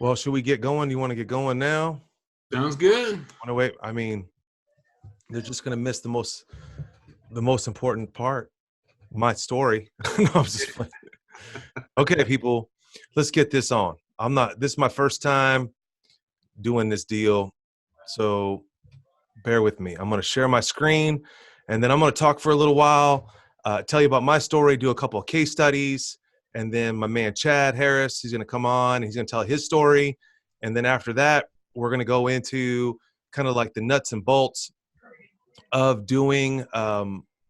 Well, should we get going? You want to get going now? Sounds good. Want to wait? I mean, they're just gonna miss the most important part. My story. No, I'm just playing. Okay, people, let's get this on. This is my first time doing this deal, so bear with me. I'm gonna share my screen, and then I'm gonna talk for a little while, tell you about my story, do a couple of case studies, and then my man Chad Harris, he's gonna come on. He's gonna tell his story, and then after that, we're gonna go into kind of like the nuts and bolts of doing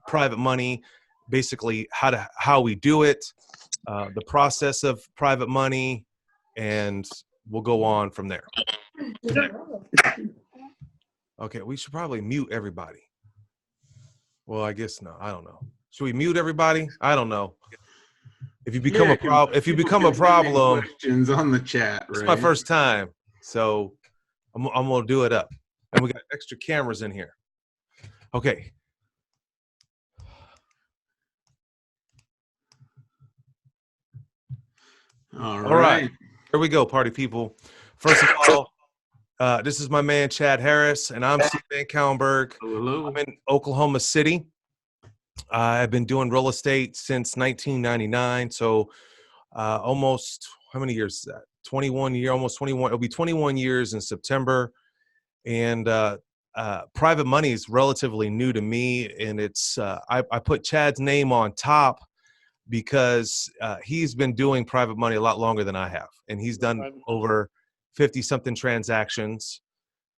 private money, basically how we do it, the process of private money, and we'll go on from there. Okay, we should probably mute everybody. Well, I guess no. I don't know. Should we mute everybody? I don't know. If you become a problem, questions on the chat. It's my first time, so I'm gonna do it up, and we got extra cameras in here. Okay. All right. Here we go, party people. First of all, this is my man Chad Harris, and I'm Steve VanCauwenbergh. Hello. I'm in Oklahoma City. I've been doing real estate since 1999, so almost, how many years is that? 21 years, almost 21. It'll be 21 years in September, and private money is relatively new to me, and it's I put Chad's name on top because he's been doing private money a lot longer than I have, and he's done over 50-something transactions.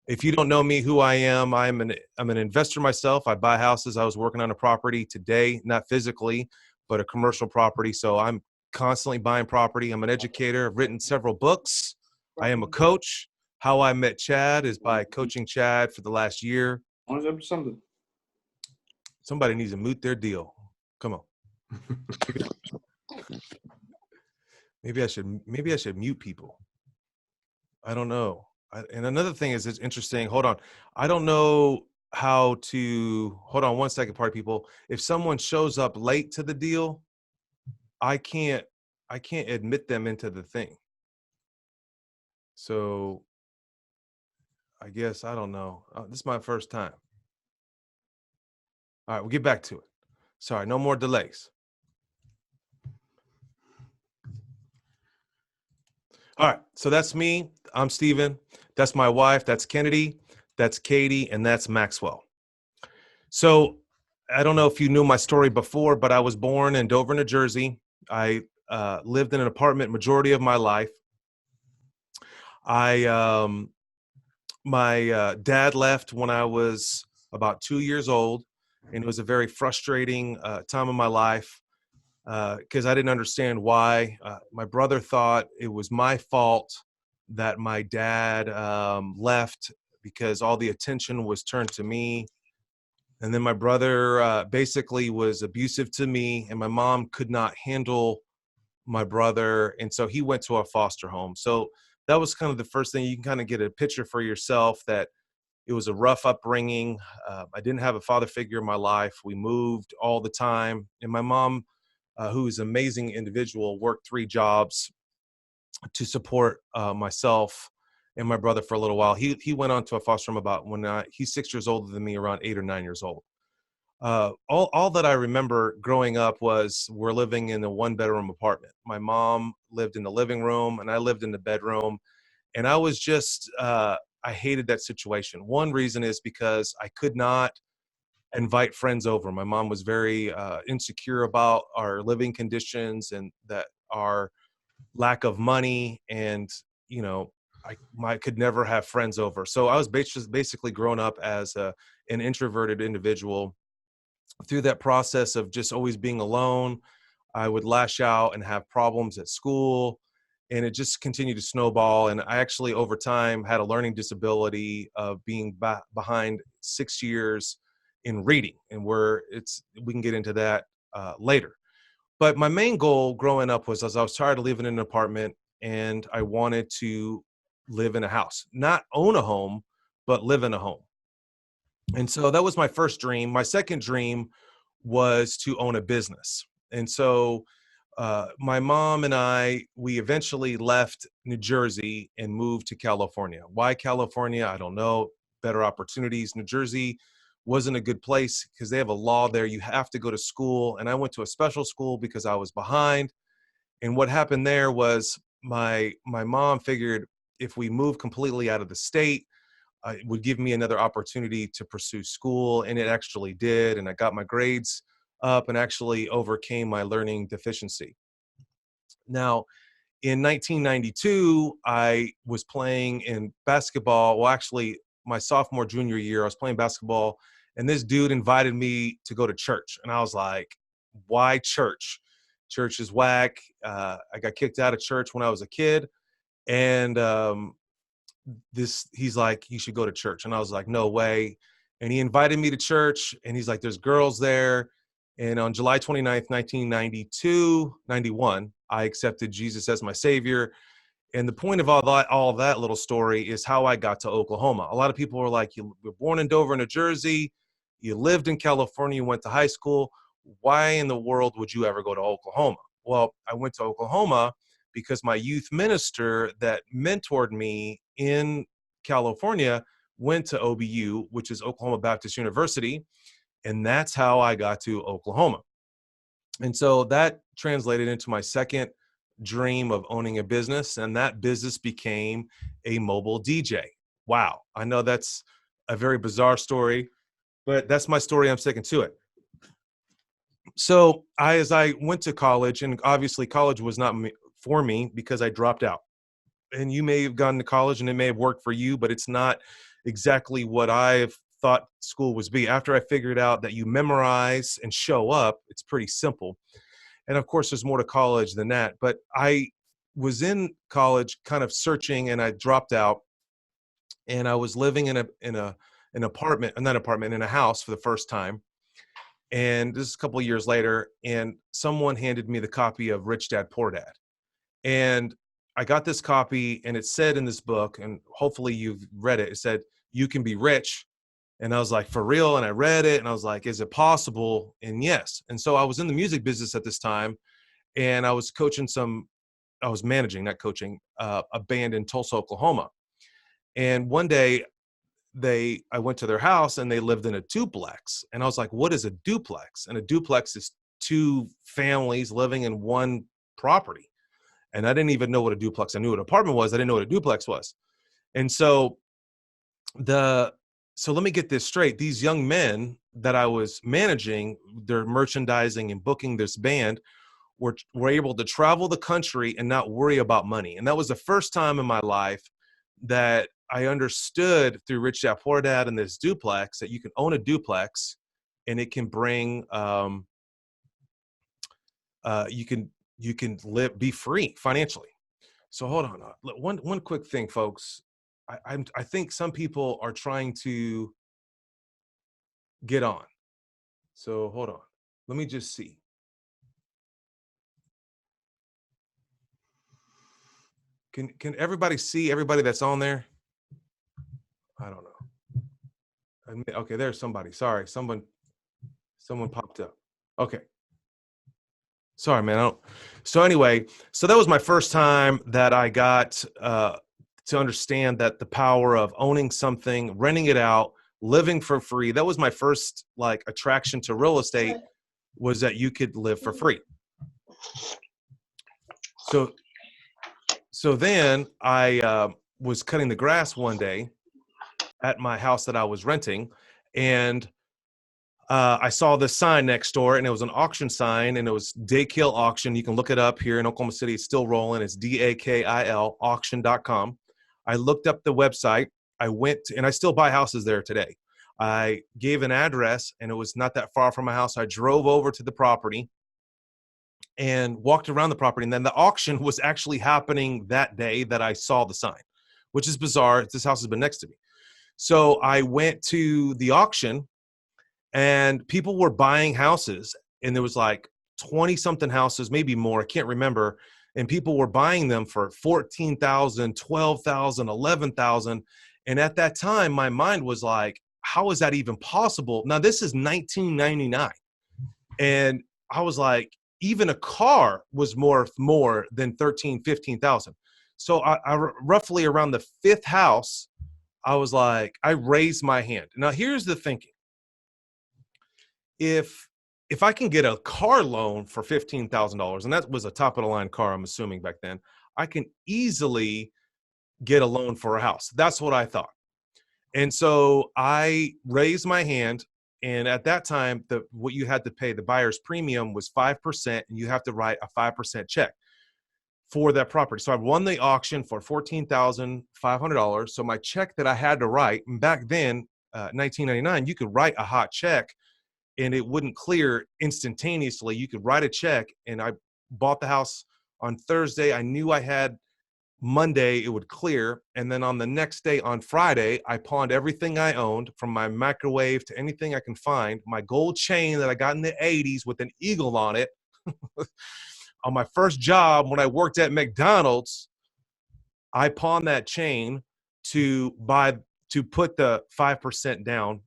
If you don't know me, who I am, I'm an investor myself. I buy houses. I was working on a property today, not physically, but a commercial property. So I'm constantly buying property. I'm an educator. I've written several books. I am a coach. How I met Chad is by coaching Chad for the last year. Somebody needs to mute their deal. Come on. Maybe I should mute people. I don't know. And another thing is, it's interesting. Hold on. I don't know how to, hold on one second, party people. If someone shows up late to the deal, I can't admit them into the thing. So I guess, I don't know. This is my first time. All right, we'll get back to it. Sorry, no more delays. All right, so that's me. I'm Steven. That's my wife. That's Kennedy. That's Katie. And that's Maxwell. So I don't know if you knew my story before, but I was born in Dover, New Jersey. I lived in an apartment majority of my life. My dad left when I was about 2 years old, and it was a very frustrating time of my life because I didn't understand why. My brother thought it was my fault that my dad left because all the attention was turned to me. And then my brother basically was abusive to me, and my mom could not handle my brother. And so he went to a foster home. So that was kind of the first thing. You can kind of get a picture for yourself that it was a rough upbringing. I didn't have a father figure in my life. We moved all the time. And my mom, who is an amazing individual, worked 3 jobs to support myself and my brother for a little while. He went on to a foster home about he's 6 years older than me, around 8 or 9 years old. All that I remember growing up was we're living in a 1-bedroom apartment. My mom lived in the living room and I lived in the bedroom. And I was just, I hated that situation. One reason is because I could not invite friends over. My mom was very insecure about our living conditions and that our lack of money, and I could never have friends over. So I was basically grown up as an introverted individual. Through that process of just always being alone, I would lash out and have problems at school, and it just continued to snowball. And I actually, over time, had a learning disability of being behind 6 years in reading, and we can get into that later. But my main goal growing up was, as I was tired of living in an apartment, and I wanted to live in a house, not own a home, but live in a home. And so that was my first dream. My second dream was to own a business. And so my mom and we eventually left New Jersey and moved to California. Why California? I don't know. Better opportunities. New Jersey wasn't a good place because they have a law there. You have to go to school. And I went to a special school because I was behind. And what happened there was my mom figured if we moved completely out of the state, it would give me another opportunity to pursue school. And it actually did. And I got my grades up and actually overcame my learning deficiency. Now, in 1992, I was playing in basketball. Well, actually, my sophomore, junior year, I was playing basketball, and this dude invited me to go to church. And I was like, why church? Church is whack. I got kicked out of church when I was a kid. And he's like, you should go to church. And I was like, no way. And he invited me to church, and he's like, there's girls there. And on July 29th, 91, I accepted Jesus as my savior. And the point of all of that little story is how I got to Oklahoma. A lot of people are like, you were born in Dover, New Jersey. You lived in California, you went to high school. Why in the world would you ever go to Oklahoma? Well, I went to Oklahoma because my youth minister that mentored me in California went to OBU, which is Oklahoma Baptist University. And that's how I got to Oklahoma. And so that translated into my second dream of owning a business. And that business became a mobile DJ. Wow. I know that's a very bizarre story, but that's my story. I'm sticking to it. So as I went to college, and obviously college was not for me because I dropped out. And you may have gone to college and it may have worked for you, but it's not exactly what I've thought school was be. After I figured out that you memorize and show up, it's pretty simple. And of course, there's more to college than that. But I was in college kind of searching, and I dropped out, and I was living in an apartment, not apartment, in a house for the first time. And this is a couple of years later, and someone handed me the copy of Rich Dad, Poor Dad. And I got this copy, and it said in this book, and hopefully you've read it, it said, you can be rich. And I was like, for real? And I read it, and I was like, is it possible? And yes. And so I was in the music business at this time, and I was managing, not coaching, a band in Tulsa, Oklahoma. And one day I went to their house, and they lived in a duplex. And I was like, what is a duplex? And a duplex is two families living in one property. And I didn't even know what a duplex. I knew what an apartment was. I didn't know what a duplex was. And so so let me get this straight. These young men that I was managing, their merchandising and booking this band, were able to travel the country and not worry about money. And that was the first time in my life that I understood through Rich Dad Poor Dad and this duplex that you can own a duplex and it can bring, you can be free financially. So hold on. One quick thing, folks. I think some people are trying to get on. So hold on. Let me just see. Can everybody see everybody that's on there? I don't know. Okay, there's somebody. Sorry, someone popped up. Okay. Sorry, man. So anyway, so that was my first time that I got to understand that the power of owning something, renting it out, living for free. That was my first attraction to real estate, was that you could live for free. So then I was cutting the grass one day at my house that I was renting, and I saw this sign next door, and it was an auction sign, and it was Daykill Auction. You can look it up here in Oklahoma City. It's still rolling. It's DAKIL auction.com. I looked up the website. I went and I still buy houses there today. I gave an address, and it was not that far from my house. I drove over to the property and walked around the property. And then the auction was actually happening that day that I saw the sign, which is bizarre. This house has been next to me. So I went to the auction, and people were buying houses, and there was 20 something houses, maybe more. I can't remember. And people were buying them for $14,000, $12,000, $11,000. And at that time, my mind was like, how is that even possible? Now, this is 1999. And I was like, even a car was more than 13, 15,000. So I roughly around the fifth house, I was like, I raised my hand. Now here's the thinking. If I can get a car loan for $15,000, and that was a top of the line car, I'm assuming back then, I can easily get a loan for a house. That's what I thought. And so I raised my hand. And at that time, what you had to pay, the buyer's premium was 5%, and you have to write a 5% check for that property. So I won the auction for $14,500. So my check that I had to write, and back then, 1999, you could write a hot check and it wouldn't clear instantaneously. You could write a check, and I bought the house on Thursday. I knew I had Monday it would clear. And then on the next day, on Friday, I pawned everything I owned, from my microwave to anything I can find. My gold chain that I got in the 80s with an eagle on it. On my first job, when I worked at McDonald's, I pawned that chain to put the 5% down.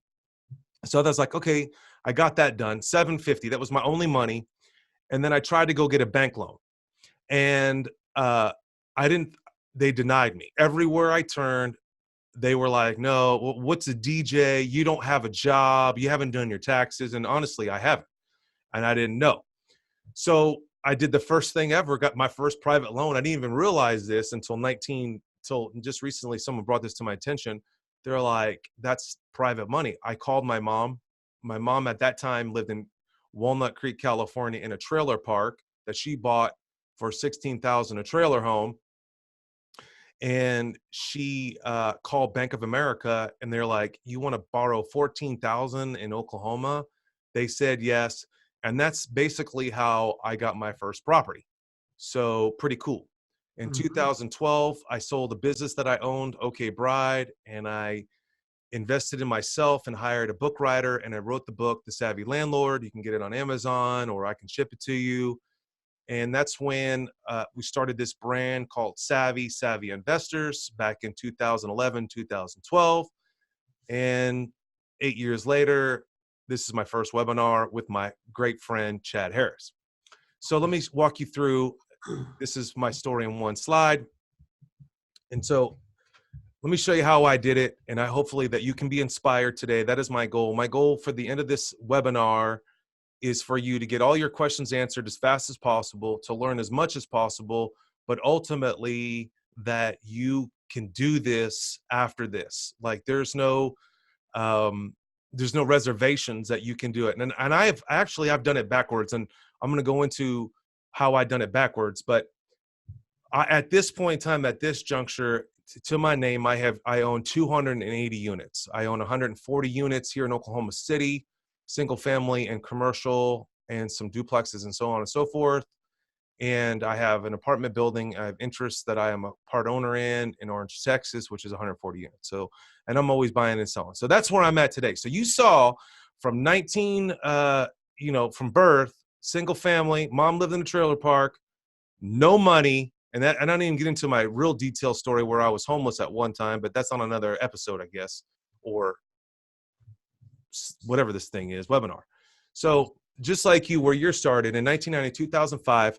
So I was like, okay, I got that done. $750. That was my only money. And then I tried to go get a bank loan. And they denied me. Everywhere I turned, they were like, no, what's a DJ? You don't have a job. You haven't done your taxes. And honestly, I haven't. And I didn't know. So I did the first thing ever, got my first private loan. I didn't even realize this until just recently, someone brought this to my attention. They're like, that's private money. I called my mom. My mom at that time lived in Walnut Creek, California, in a trailer park that she bought for $16,000, a trailer home. And she called Bank of America, and they're like, you want to borrow $14,000 in Oklahoma? They said yes. And that's basically how I got my first property. So pretty cool. In 2012, I sold a business that I owned, OK Bride, and I invested in myself and hired a book writer. And I wrote the book, The Savvy Landlord. You can get it on Amazon, or I can ship it to you. And that's when we started this brand called Savvy Investors back in 2011, 2012. And 8 years later, this is my first webinar with my great friend, Chad Harris. So let me walk you through. This is my story in one slide. And so let me show you how I did it. And hopefully that you can be inspired today. That is my goal. My goal for the end of this webinar is for you to get all your questions answered as fast as possible, to learn as much as possible, but ultimately that you can do this after this. Like there's no reservations that you can do it. And I've done it backwards, and I'm going to go into how I done it backwards. But at this point in time, at this juncture, to my name, I own 280 units. I own 140 units here in Oklahoma City, single family and commercial, and some duplexes and so on and so forth. And I have an apartment building. I have interests that I am a part owner in Orange, Texas, which is 140 units. So, and I'm always buying and selling. So that's where I'm at today. So you saw from from birth, single family, mom lived in a trailer park, no money. And I don't even get into my real detailed story where I was homeless at one time, but that's on another episode, I guess, or whatever this thing is, webinar. So just like you, where you're started in 1990, 2005,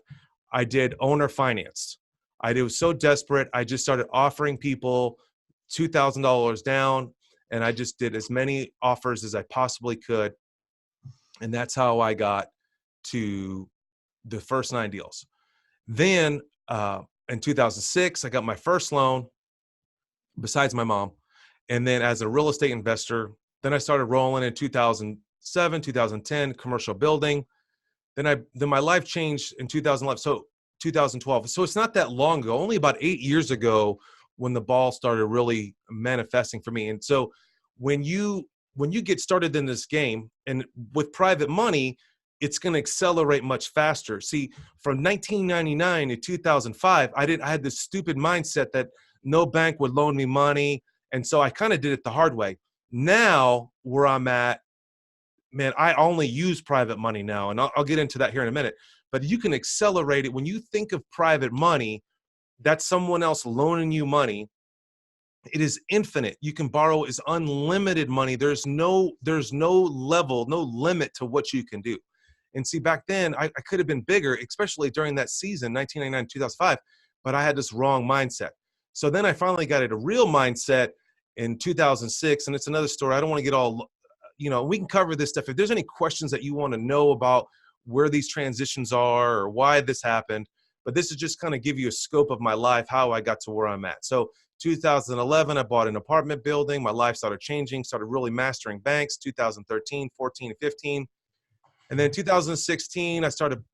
I did owner financed. I was so desperate. I just started offering people $2,000 down, and I just did as many offers as I possibly could. And that's how I got to the first 9 deals. Then in 2006, I got my first loan besides my mom. And then as a real estate investor, then I started rolling in 2007, 2010, commercial building. Then my life changed in 2011. So 2012. So it's not that long ago, only about 8 years ago when the ball started really manifesting for me. And so when you get started in this game, and with private money, it's going to accelerate much faster. See, from 1999 to 2005, I had this stupid mindset that no bank would loan me money. And so I kind of did it the hard way. Now where I'm at, man, I only use private money now. And I'll get into that here in a minute. But you can accelerate it. When you think of private money, that's someone else loaning you money. It is infinite. You can borrow is unlimited money. There's no level, no limit to what you can do. And see, back then I could have been bigger, especially during that season, 1999, 2005, but I had this wrong mindset. So then I finally got a real mindset in 2006. And it's another story. I don't want to get all, we can cover this stuff. If there's any questions that you want to know about where these transitions are or why this happened, but this is just kind of give you a scope of my life, how I got to where I'm at. So 2011, I bought an apartment building. My life started changing, started really mastering banks, 2013, 14, and 15. And then 2016,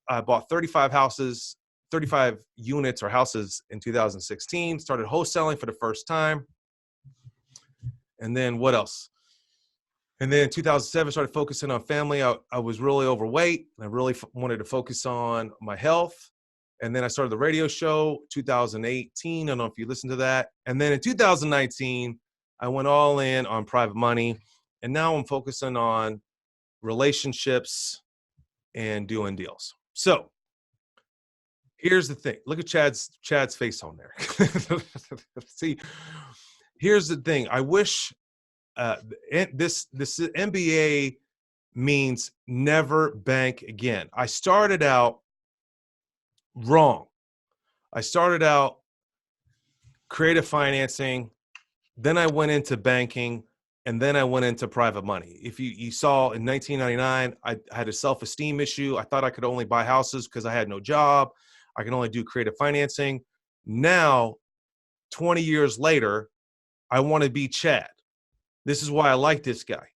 I bought 35 houses, 35 units or houses in 2016, started wholesaling for the first time. And then what else? And then in 2007, started focusing on family. I was really overweight. I really wanted to focus on my health. And then I started the radio show, 2018. I don't know if you listened to that. And then in 2019, I went all in on private money. And now I'm focusing on relationships and doing deals. So here's the thing. Look at Chad's face on there. See, here's the thing. I wish this MBA means never bank again. I started out wrong. I started out creative financing, then I went into banking, and then I went into private money. If you saw in 1999, I had a self-esteem issue. I thought I could only buy houses because I had no job. I can only do creative financing. Now, 20 years later, I want to be Chad. This is why I like this guy.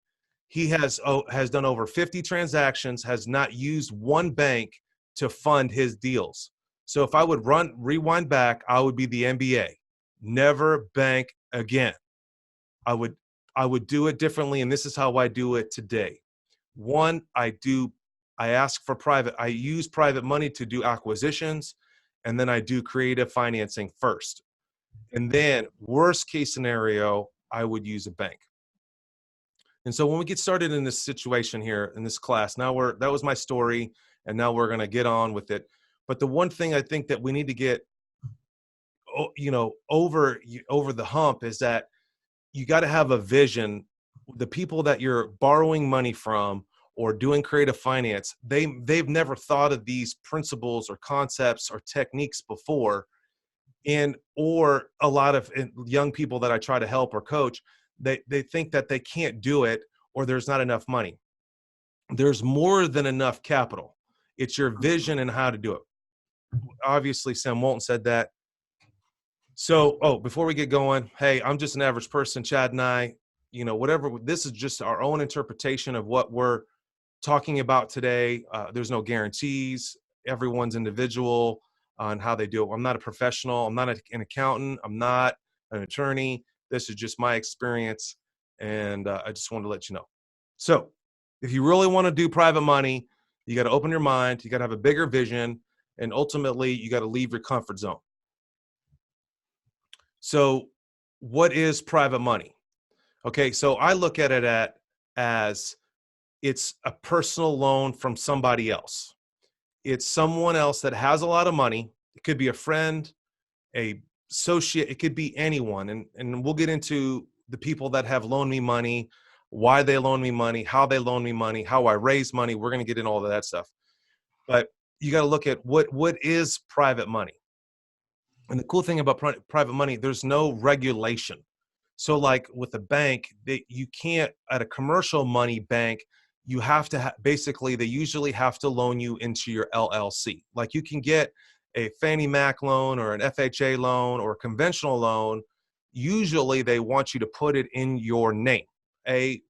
He has done over 50 transactions, has not used one bank to fund his deals. So if I would rewind back, I would be the MBA. Never bank again. I would do it differently, and this is how I do it today. One, I use private money to do acquisitions, and then I do creative financing first. And then worst case scenario, I would use a bank. And so when we get started in this situation here in this class, that was my story, and now we're going to get on with it. But the one thing I think that we need to get, over the hump is that you got to have a vision. The people that you're borrowing money from or doing creative finance, they've never thought of these principles or concepts or techniques before. Or a lot of young people that I try to help or coach, they think that they can't do it or there's not enough money. There's more than enough capital. It's your vision and how to do it. Obviously, Sam Walton said that. So, before we get going, hey, I'm just an average person, Chad and I, whatever, this is just our own interpretation of what we're talking about today. There's no guarantees. Everyone's individual on how they do it. I'm not a professional. I'm not an accountant. I'm not an attorney. This is just my experience, and I just wanted to let you know. So if you really want to do private money, you got to open your mind. You got to have a bigger vision, and ultimately, you got to leave your comfort zone. So what is private money? Okay, so I look at it as it's a personal loan from somebody else. It's someone else that has a lot of money. It could be a friend, a associate, it could be anyone. And we'll get into the people that have loaned me money, why they loan me money, how they loan me money, how I raise money. We're going to get into all of that stuff. But you got to look at what is private money. And the cool thing about private money, there's no regulation. So like with a bank, you can't, at a commercial money bank, you have to basically, they usually have to loan you into your LLC. Like you can get a Fannie Mac loan or an FHA loan or a conventional loan. Usually they want you to put it in your name,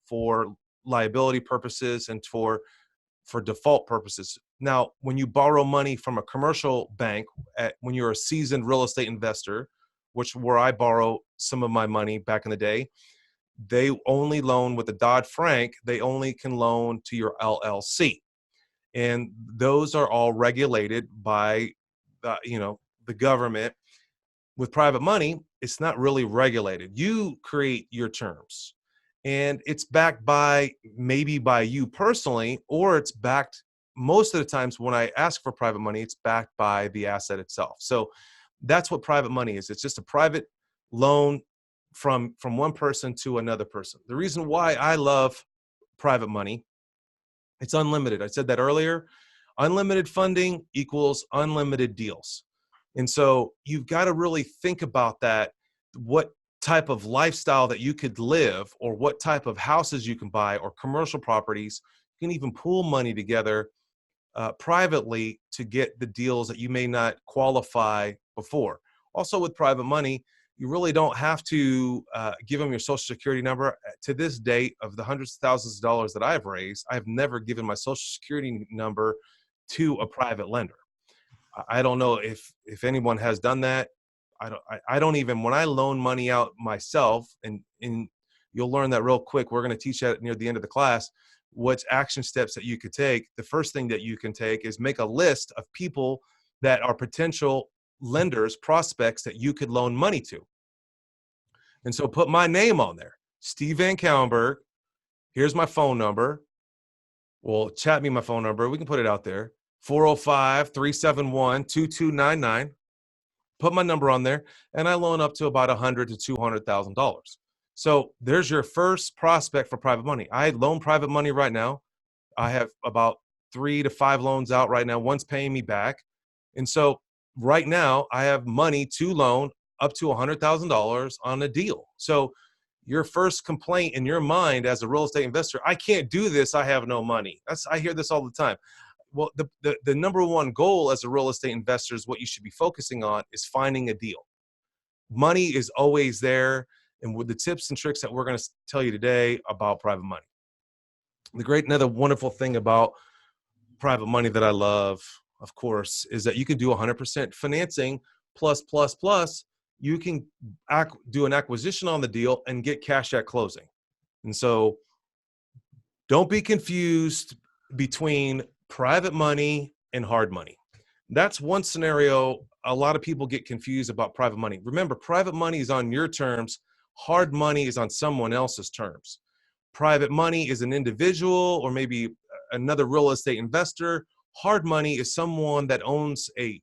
for liability purposes and for default purposes. Now, when you borrow money from a commercial bank, when you're a seasoned real estate investor, where I borrow some of my money back in the day, they only loan with the Dodd-Frank. They only can loan to your LLC. And those are all regulated by, the government. With private money, it's not really regulated. You create your terms. And it's backed maybe by you personally, or it's backed, most of the times when I ask for private money, it's backed by the asset itself. So that's what private money is. It's just a private loan from one person to another person. The reason why I love private money, it's unlimited. I said that earlier. Unlimited funding equals unlimited deals. And so you've got to really think about that, what type of lifestyle that you could live, or what type of houses you can buy, or commercial properties. You can even pool money together privately to get the deals that you may not qualify before. Also, with private money, you really don't have to give them your social security number. To this date, of the hundreds of thousands of dollars that I've raised, I've never given my social security number to a private lender. I don't know if anyone has done that. I don't even, when I loan money out myself, and you'll learn that real quick. We're going to teach that near the end of the class, what's action steps that you could take. The first thing that you can take is make a list of people that are potential lenders, prospects that you could loan money to. And so put my name on there, Steve VanCauwenbergh. Here's my phone number. Well, chat me my phone number. We can put it out there. 405-371-2299. Put my number on there, and I loan up to about $100,000 to $200,000. So there's your first prospect for private money. I loan private money right now. I have about 3 to 5 loans out right now. One's paying me back. And so right now I have money to loan up to $100,000 on a deal. So your first complaint in your mind as a real estate investor, I can't do this, I have no money. I hear this all the time. Well, the number one goal as a real estate investor is what you should be focusing on is finding a deal. Money is always there. And with the tips and tricks that we're going to tell you today about private money. Another wonderful thing about private money that I love, of course, is that you can do 100% financing plus. You can do an acquisition on the deal and get cash at closing. And so don't be confused between private money and hard money. That's one scenario. A lot of people get confused about private money. Remember, private money is on your terms. Hard money is on someone else's terms. Private money is an individual or maybe another real estate investor. Hard money is someone that owns a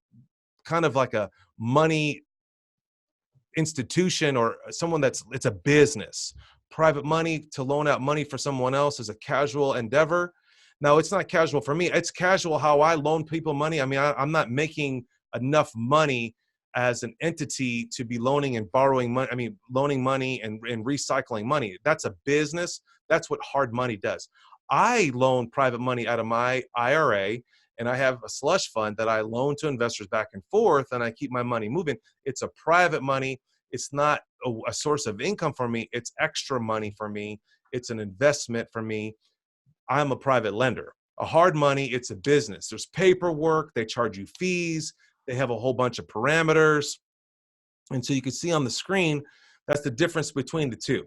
kind of like a money institution, or someone it's a business. Private money, to loan out money for someone else, is a casual endeavor. Now, it's not casual for me. It's casual how I loan people money. I mean, I'm not making enough money as an entity to be loaning and borrowing money. I mean, loaning money and recycling money. That's a business. That's what hard money does. I loan private money out of my IRA, and I have a slush fund that I loan to investors back and forth, and I keep my money moving. It's a private money. It's not a source of income for me. It's extra money for me. It's an investment for me. I'm a private lender. A hard money, it's a business. There's paperwork. They charge you fees. They have a whole bunch of parameters. And so you can see on the screen, that's the difference between the two.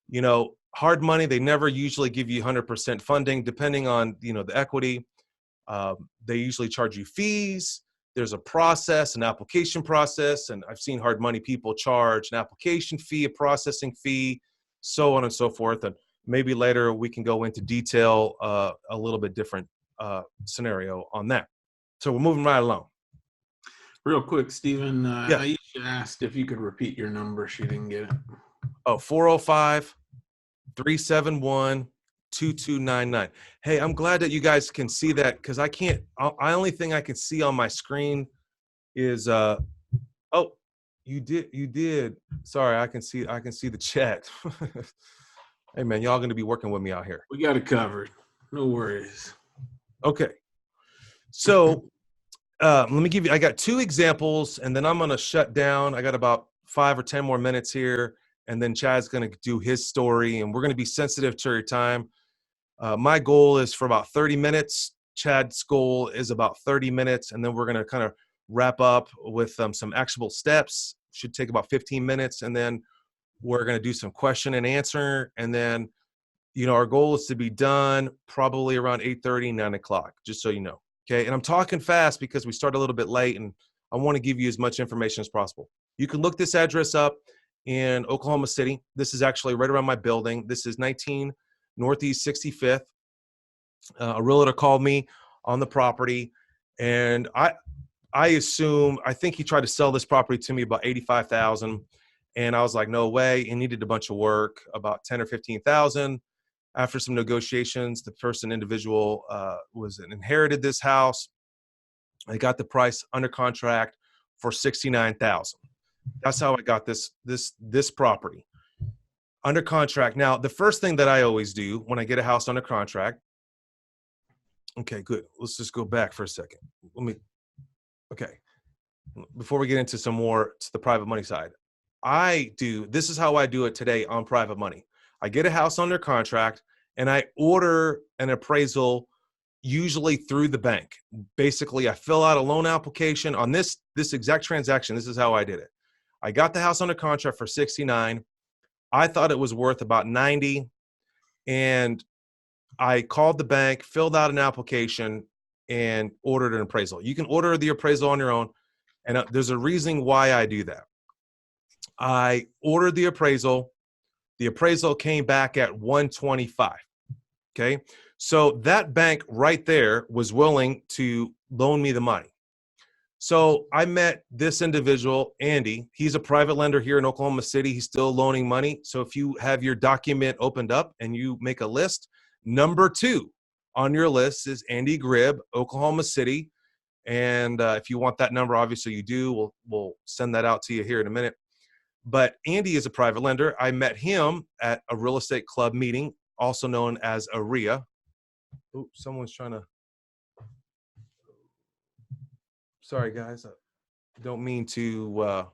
You know, hard money, they never usually give you 100% funding, depending on, the equity. They usually charge you fees. There's a process, an application process. And I've seen hard money people charge an application fee, a processing fee, so on and so forth. And maybe later we can go into detail, a little bit different scenario on that. So we're moving right along. Real quick, Stephen, Yeah. Aisha asked if you could repeat your number. She didn't get it. Oh, 405-371-2299. Hey, I'm glad that you guys can see that, because I can't, only thing I can see on my screen is, oh, you did. Sorry, I can see the chat. Hey man, y'all going to be working with me out here. We got it covered. No worries. Okay. So let me give you, I got 2 examples and then I'm going to shut down. I got about 5 or 10 more minutes here. And then Chad's going to do his story and we're going to be sensitive to your time. My goal is for about 30 minutes. Chad's goal is about 30 minutes. And then we're going to kind of wrap up with some actionable steps. Should take about 15 minutes. And then we're going to do some question and answer. And then, our goal is to be done probably around 8:30, 9 o'clock, just so you know. Okay. And I'm talking fast because we start a little bit late and I want to give you as much information as possible. You can look this address up in Oklahoma City. This is actually right around my building. This is 19 Northeast 65th. A realtor called me on the property and I think he tried to sell this property to me about $85,000. And I was like, no way. He needed a bunch of work, about 10 or 15,000. After some negotiations, the person individual inherited this house. I got the price under contract for $69,000. That's how I got this property under contract. Now, the first thing that I always do when I get a house under contract. Okay, good. Let's just go back for a second. Okay. Before we get into some more to the private money side, this is how I do it today on private money. I get a house under contract and I order an appraisal, usually through the bank. Basically, I fill out a loan application on this exact transaction. This is how I did it. I got the house under contract for 69. I thought it was worth about 90. And I called the bank, filled out an application, and ordered an appraisal. You can order the appraisal on your own. And there's a reason why I do that. I ordered the appraisal. The appraisal came back at 125. Okay. So that bank right there was willing to loan me the money. So I met this individual, Andy. He's a private lender here in Oklahoma City. He's still loaning money. So if you have your document opened up and you make a list, number 2 on your list is Andy Gribb, Oklahoma City. And if you want that number, obviously you do. We'll send that out to you here in a minute. But Andy is a private lender. I met him at a real estate club meeting, also known as a RIA. Oh, someone's trying to. Sorry, guys. I don't mean to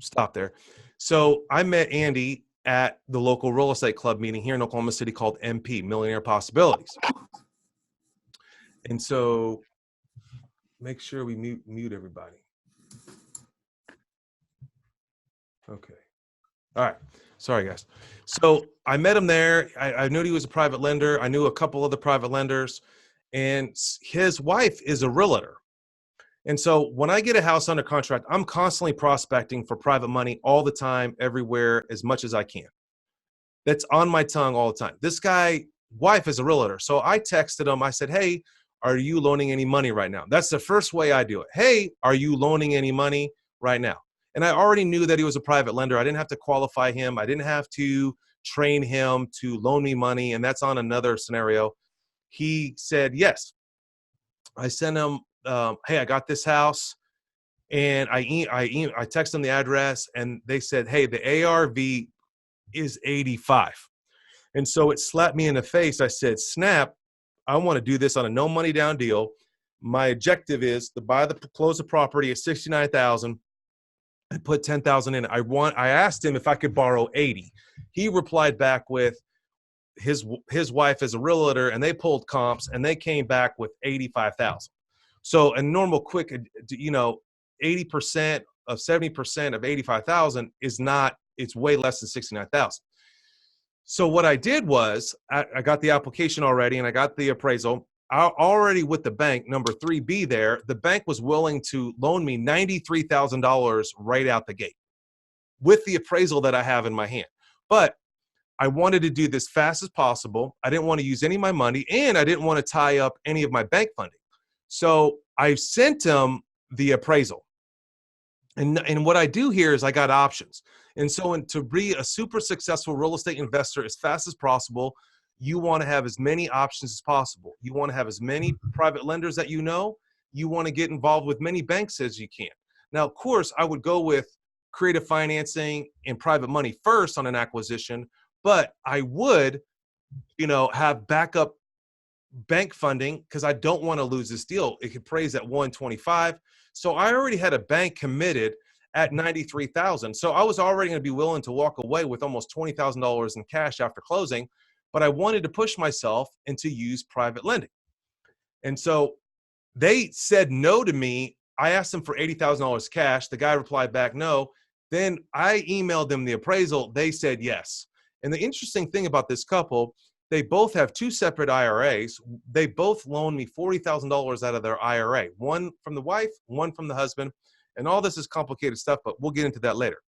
stop there. So I met Andy at the local real estate club meeting here in Oklahoma City called MP, Millionaire Possibilities. And so make sure we mute everybody. Okay. All right. Sorry, guys. So I met him there. I knew he was a private lender. I knew a couple other private lenders. And his wife is a realtor. And so when I get a house under contract, I'm constantly prospecting for private money all the time, everywhere, as much as I can. That's on my tongue all the time. This guy, wife is a realtor. So I texted him. I said, hey, are you loaning any money right now? That's the first way I do it. Hey, are you loaning any money right now? And I already knew that he was a private lender. I didn't have to qualify him. I didn't have to train him to loan me money. And that's on another scenario. He said, yes. I sent him, hey, I got this house. And I texted them the address and they said, hey, the ARV is 85. And so it slapped me in the face. I said, snap, I want to do this on a no money down deal. My objective is to close the property at 69,000 and put 10,000 in. I asked him if I could borrow 80. He replied back with his wife is a realtor and they pulled comps and they came back with 85,000. So a normal quick, 80% of 70% of 85,000 is not, it's way less than 69,000. So what I did was I got the application already and I got the appraisal. Already with the bank, number 3B there, the bank was willing to loan me $93,000 right out the gate with the appraisal that I have in my hand. But I wanted to do this fast as possible. I didn't want to use any of my money and I didn't want to tie up any of my bank funding. So I sent him the appraisal. And what I do here is I got options. And so to be a super successful real estate investor as fast as possible, you want to have as many options as possible. You want to have as many private lenders that you know. You want to get involved with many banks as you can. Now, of course, I would go with creative financing and private money first on an acquisition, but I would, have backup bank funding because I don't want to lose this deal. It could praise at 125. So I already had a bank committed at 93,000. So I was already going to be willing to walk away with almost $20,000 in cash after closing, but I wanted to push myself and to use private lending. And so they said no to me. I asked them for $80,000 cash. The guy replied back, no. Then I emailed them the appraisal. They said yes. And the interesting thing about this couple, they both have 2 separate IRAs. They both loaned me $40,000 out of their IRA, one from the wife, one from the husband. And all this is complicated stuff, but we'll get into that later.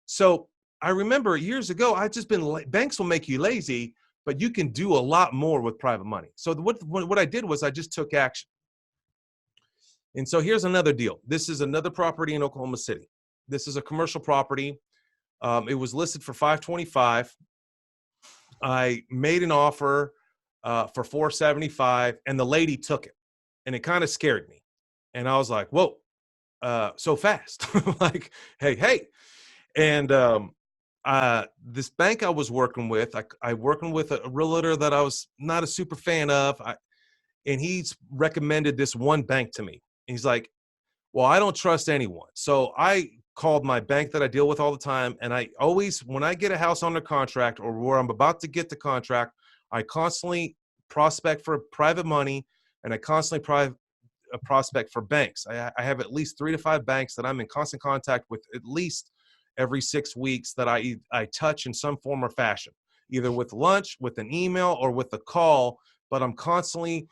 So I remember years ago, banks will make you lazy, but you can do a lot more with private money. So what I did was I just took action. And so here's another deal. This is another property in Oklahoma City. This is a commercial property. It was listed for $525. I made an offer for 475, and the lady took it, and it kind of scared me. And I was like, "Whoa, so fast!" Like, hey. And this bank I was working with, I working with a realtor that I was not a super fan of, and he's recommended this one bank to me. He's like, well, I don't trust anyone. So I called my bank that I deal with all the time. And I always, when I get a house under contract or where I'm about to get the contract, I constantly prospect for private money, and I constantly prospect for banks. I have at least 3 to 5 banks that I'm in constant contact with at least every 6 weeks that I touch in some form or fashion, either with lunch, with an email, or with a call. But I'm constantly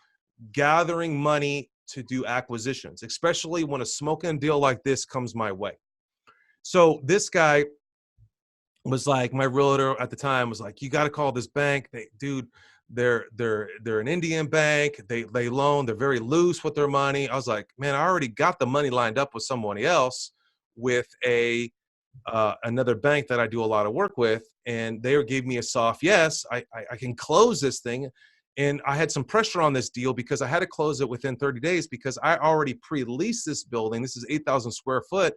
gathering money to do acquisitions, especially when a smoking deal like this comes my way. So this guy was like, my realtor at the time was like, you got to call this bank. Dude, they're an Indian bank. They loan. They're very loose with their money. I was like, man, I already got the money lined up with someone else, with another bank that I do a lot of work with, and they gave me a soft yes. I can close this thing. And I had some pressure on this deal because I had to close it within 30 days because I already pre-leased this building. This is 8,000 square foot,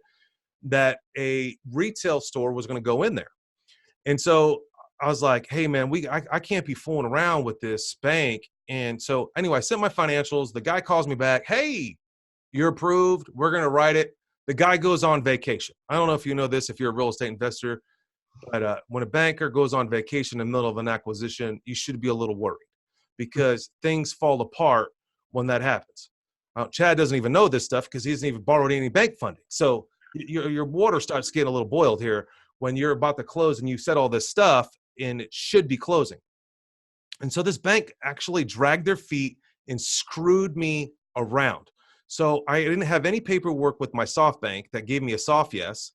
that a retail store was going to go in there. And so I was like, hey man, I can't be fooling around with this bank. And so anyway, I sent my financials. The guy calls me back. Hey, you're approved. We're going to write it. The guy goes on vacation. I don't know if you know this, if you're a real estate investor, but when a banker goes on vacation in the middle of an acquisition, you should be a little worried, because things fall apart when that happens. Chad doesn't even know this stuff because he hasn't even borrowed any bank funding. So your water starts getting a little boiled here when you're about to close and you said all this stuff and it should be closing. And so this bank actually dragged their feet and screwed me around. So I didn't have any paperwork with my soft bank that gave me a soft yes.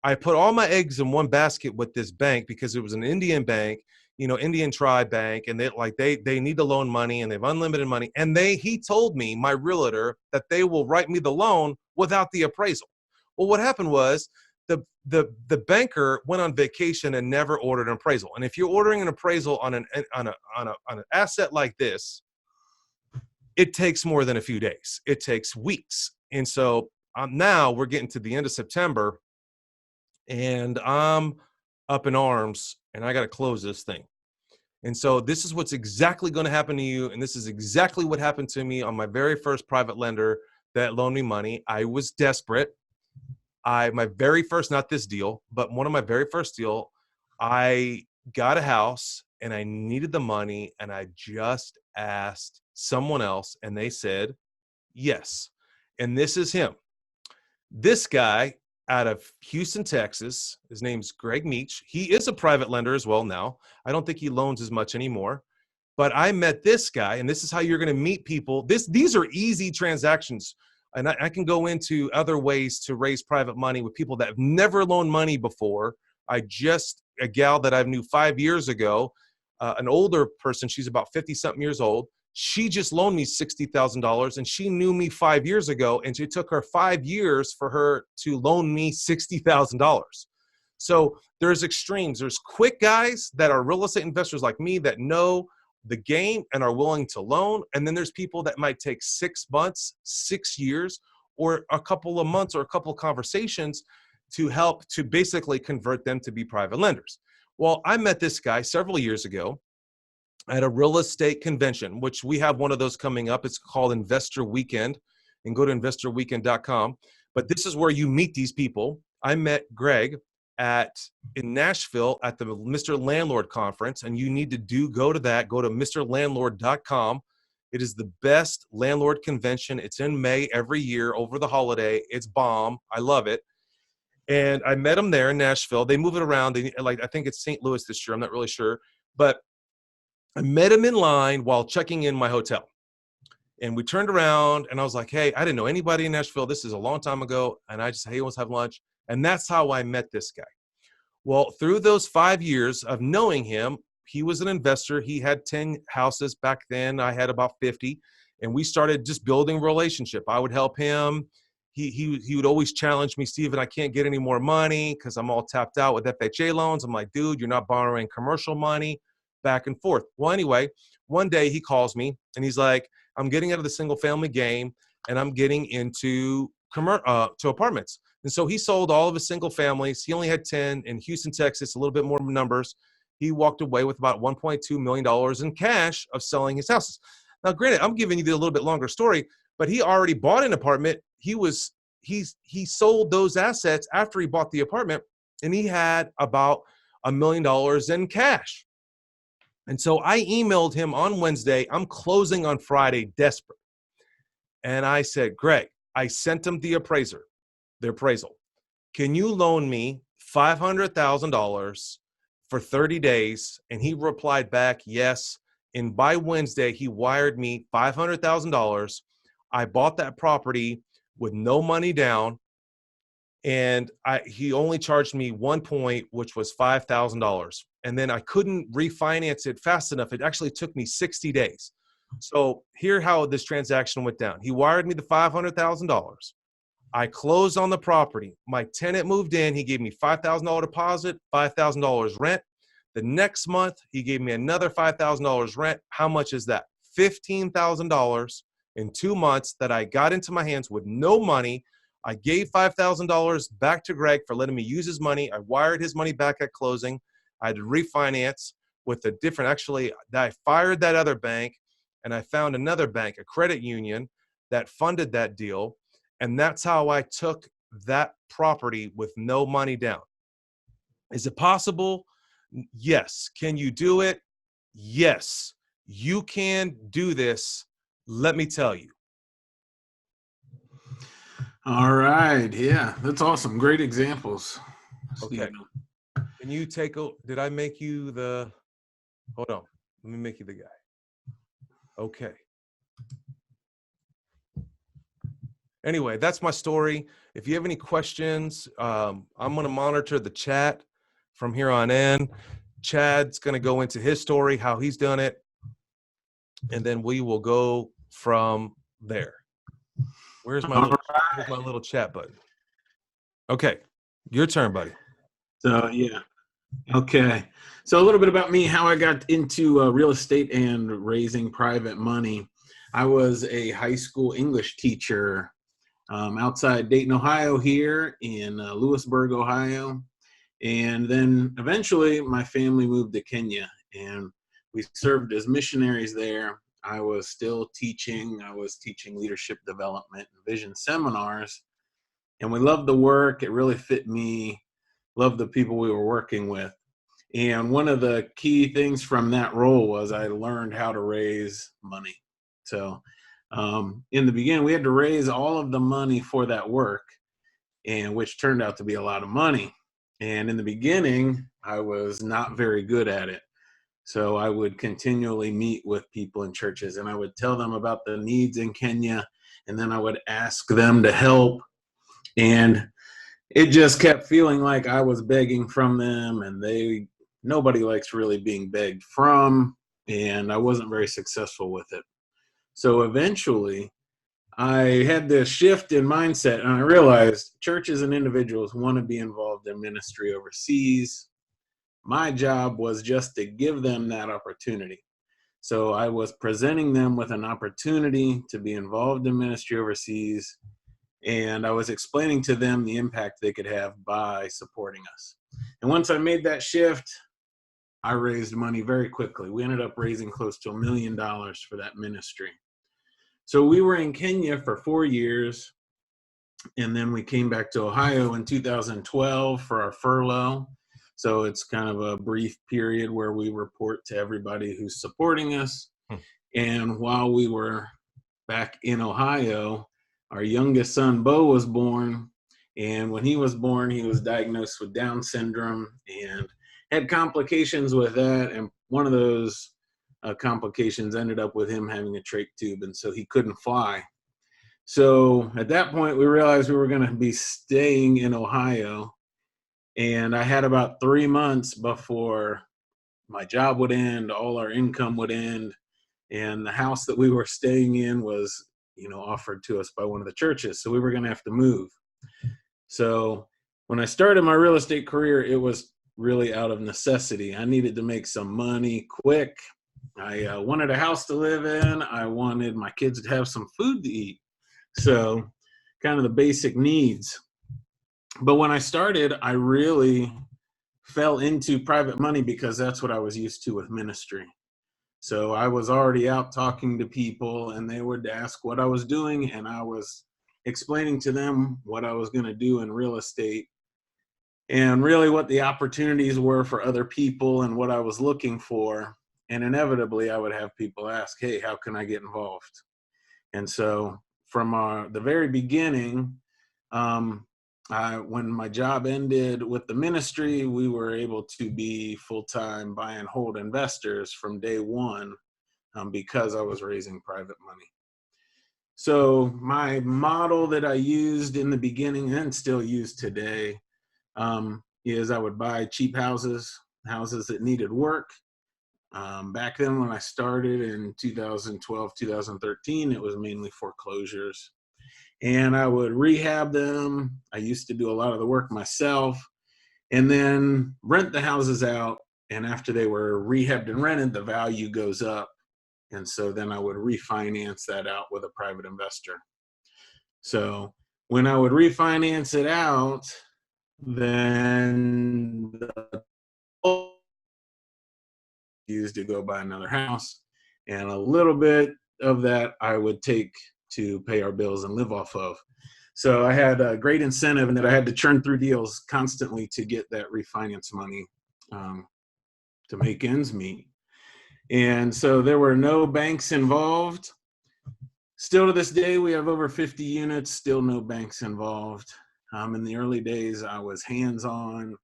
I put all my eggs in one basket with this bank because it was an Indian bank, Indian tribe bank, and they need to loan money and they have unlimited money. And he told me, my realtor, that they will write me the loan without the appraisal. Well, what happened was the banker went on vacation and never ordered an appraisal. And if you're ordering an appraisal on an asset like this, it takes more than a few days. It takes weeks. And so now we're getting to the end of September, and I'm up in arms, and I got to close this thing. And so this is what's exactly going to happen to you. And this is exactly what happened to me on my very first private lender that loaned me money. I was desperate. My very first, not this deal, but one of my very first deal, I got a house and I needed the money, and I just asked someone else and they said yes. And this is him. This guy out of Houston, Texas, his name's Greg Meach. He is a private lender as well now. I don't think he loans as much anymore. But I met this guy, and this is how you're going to meet people. These are easy transactions. And I can go into other ways to raise private money with people that have never loaned money before. A gal that I knew 5 years ago, an older person, she's about 50-something years old. She just loaned me $60,000, and she knew me 5 years ago, and it took her 5 years for her to loan me $60,000. So there's extremes. There's quick guys that are real estate investors like me that know the game and are willing to loan. And then there's people that might take 6 months, 6 years, or a couple of months or a couple of conversations to help to basically convert them to be private lenders. Well, I met this guy several years ago at a real estate convention, which we have one of those coming up. It's called Investor Weekend, and go to investorweekend.com. But this is where you meet these people. I met Greg in Nashville at the Mr. Landlord conference, and you need to go to that. Go to mrlandlord.com. It is the best landlord convention. It's in May every year over the holiday. It's bomb. I love it. And I met him there in Nashville. They move it around. I think it's St. Louis this year. I'm not really sure, but I met him in line while checking in my hotel. And we turned around, and I was like, hey, I didn't know anybody in Nashville. This is a long time ago. And I just, hey, let's have lunch. And that's how I met this guy. Well, through those 5 years of knowing him, he was an investor. He had 10 houses back then. I had about 50. And we started just building a relationship. I would help him. He would always challenge me, Steven, I can't get any more money because I'm all tapped out with FHA loans. I'm like, dude, you're not borrowing commercial money. back and forth. Well, anyway, one day he calls me and he's like, I'm getting out of the single family game and I'm getting into to apartments. And so he sold all of his single families. He only had 10 in Houston, Texas, a little bit more numbers. He walked away with about $1.2 million in cash of selling his houses. Now, granted, I'm giving you the a little bit longer story, but he already bought an apartment. He sold those assets after he bought the apartment, and he had about $1 million in cash. And so I emailed him on Wednesday. I'm closing on Friday, desperate. And I said, Greg, I sent him the appraisal. Can you loan me $500,000 for 30 days? And he replied back, yes. And by Wednesday, he wired me $500,000. I bought that property with no money down. And he only charged me 1 point, which was $5,000. And then I couldn't refinance it fast enough. It actually took me 60 days. So here's how this transaction went down. He wired me the $500,000. I closed on the property. My tenant moved in. He gave me $5,000 deposit, $5,000 rent. The next month, he gave me another $5,000 rent. How much is that? $15,000 in 2 months that I got into my hands with no money. I gave $5,000 back to Greg for letting me use his money. I wired his money back at closing. I had to refinance with a different, actually, I fired that other bank and I found another bank, a credit union that funded that deal. And that's how I took that property with no money down. Is it possible? Yes. Can you do it? Yes. You can do this. Let me tell you. All right. Yeah, that's awesome. Great examples. Okay. Stephen. Can you did I make you hold on. Let me make you the guy. Okay. Anyway, that's my story. If you have any questions, I'm going to monitor the chat from here on in. Chad's going to go into his story, how he's done it, and then we will go from there. Where's my little chat button? Okay, your turn, buddy. So, yeah. Okay. So a little bit about me, how I got into real estate and raising private money. I was a high school English teacher outside Dayton, Ohio here in Lewisburg, Ohio. And then eventually my family moved to Kenya and we served as missionaries there. I was still teaching. I was teaching leadership development and vision seminars. And we loved the work. It really fit me. Loved the people we were working with. And one of the key things from that role was I learned how to raise money. So in the beginning, we had to raise all of the money for that work, and which turned out to be a lot of money. And in the beginning, I was not very good at it. So I would continually meet with people in churches and I would tell them about the needs in Kenya. And then I would ask them to help. And it just kept feeling like I was begging from them, and nobody likes really being begged from. And I wasn't very successful with it. So eventually I had this shift in mindset and I realized churches and individuals want to be involved in ministry overseas. My job was just to give them that opportunity. So I was presenting them with an opportunity to be involved in ministry overseas, and I was explaining to them the impact they could have by supporting us. And once I made that shift, I raised money very quickly. We ended up raising close to $1 million for that ministry. So we were in Kenya for 4 years, and then we came back to Ohio in 2012 for our furlough. So it's kind of a brief period where we report to everybody who's supporting us. And while we were back in Ohio, our youngest son, Bo, was born. And when he was born, he was diagnosed with Down syndrome and had complications with that. And one of those complications ended up with him having a trach tube. And so he couldn't fly. So at that point, we realized we were going to be staying in Ohio. And I had about 3 months before my job would end, all our income would end. And the house that we were staying in was, offered to us by one of the churches. So we were going to have to move. So when I started my real estate career, it was really out of necessity. I needed to make some money quick. I wanted a house to live in. I wanted my kids to have some food to eat. So kind of the basic needs. But when I started, I really fell into private money because that's what I was used to with ministry. So I was already out talking to people, and they would ask what I was doing, and I was explaining to them what I was going to do in real estate and really what the opportunities were for other people and what I was looking for. And inevitably, I would have people ask, hey, how can I get involved? And so from the very beginning, when my job ended with the ministry, we were able to be full-time buy and hold investors from day one because I was raising private money. So my model that I used in the beginning and still use today is I would buy cheap houses that needed work. Back then when I started in 2012, 2013, it was mainly foreclosures. And I would rehab them. I used to do a lot of the work myself and then rent the houses out. And after they were rehabbed and rented, the value goes up. And so then I would refinance that out with a private investor. So when I would refinance it out, then the used to go buy another house, and a little bit of that I would take to pay our bills and live off of. So I had a great incentive in that I had to churn through deals constantly to get that refinance money to make ends meet. And so there were no banks involved. Still to this day, we have over 50 units, still no banks involved. In the early days, I was hands-on,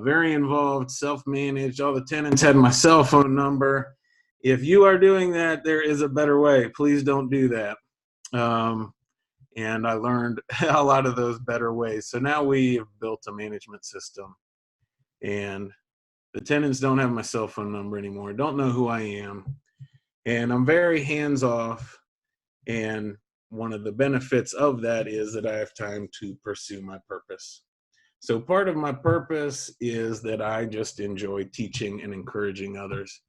very involved, self-managed. All the tenants had my cell phone number. If you are doing that, there is a better way. Please don't do that. And I learned a lot of those better ways. So now we have built a management system, and the tenants don't have my cell phone number anymore, don't know who I am, and I'm very hands-off. And one of the benefits of that is that I have time to pursue my purpose. So part of my purpose is that I just enjoy teaching and encouraging others.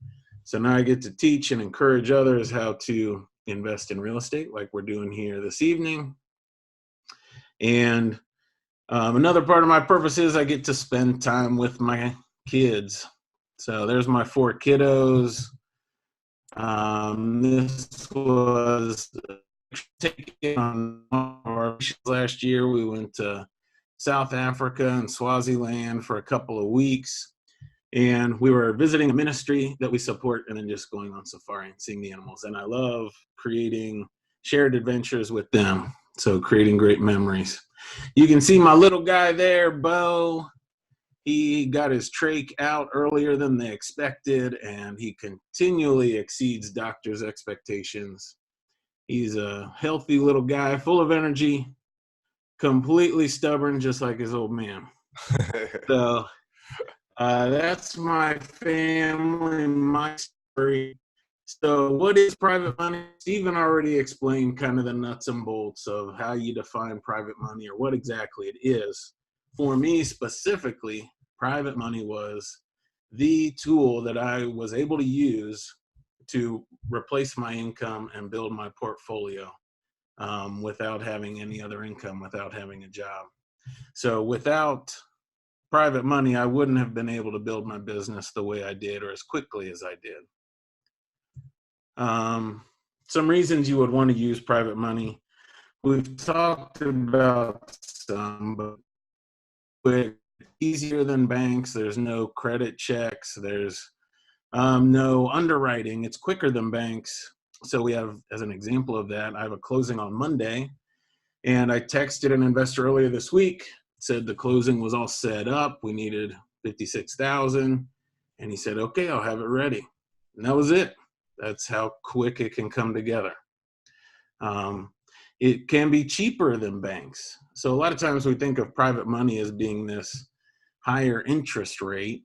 So now I get to teach and encourage others how to invest in real estate like we're doing here this evening. And another part of my purpose is I get to spend time with my kids. So there's my 4 kiddos. This was taken on our last year. We went to South Africa and Swaziland for a couple of weeks, and we were visiting a ministry that we support and then just going on safari and seeing the animals. And I love creating shared adventures with them, so creating great memories. You can see my little guy there, Bo. He got his trach out earlier than they expected, and he continually exceeds doctors' expectations. He's a healthy little guy, full of energy, completely stubborn, just like his old man. So that's my family, my story. So what is private money? Stephen already explained kind of the nuts and bolts of how you define private money or what exactly it is. For me specifically, private money was the tool that I was able to use to replace my income and build my portfolio without having any other income, without having a job. So without private money, I wouldn't have been able to build my business the way I did or as quickly as I did. Some reasons you would want to use private money. We've talked about some, but quick, easier than banks. There's no credit checks. There's no underwriting. It's quicker than banks. So we have, as an example of that, I have a closing on Monday, and I texted an investor earlier this week, said the closing was all set up. We needed $56,000, and he said, okay, I'll have it ready. And that was it. That's how quick it can come together. It can be cheaper than banks. So a lot of times we think of private money as being this higher interest rate.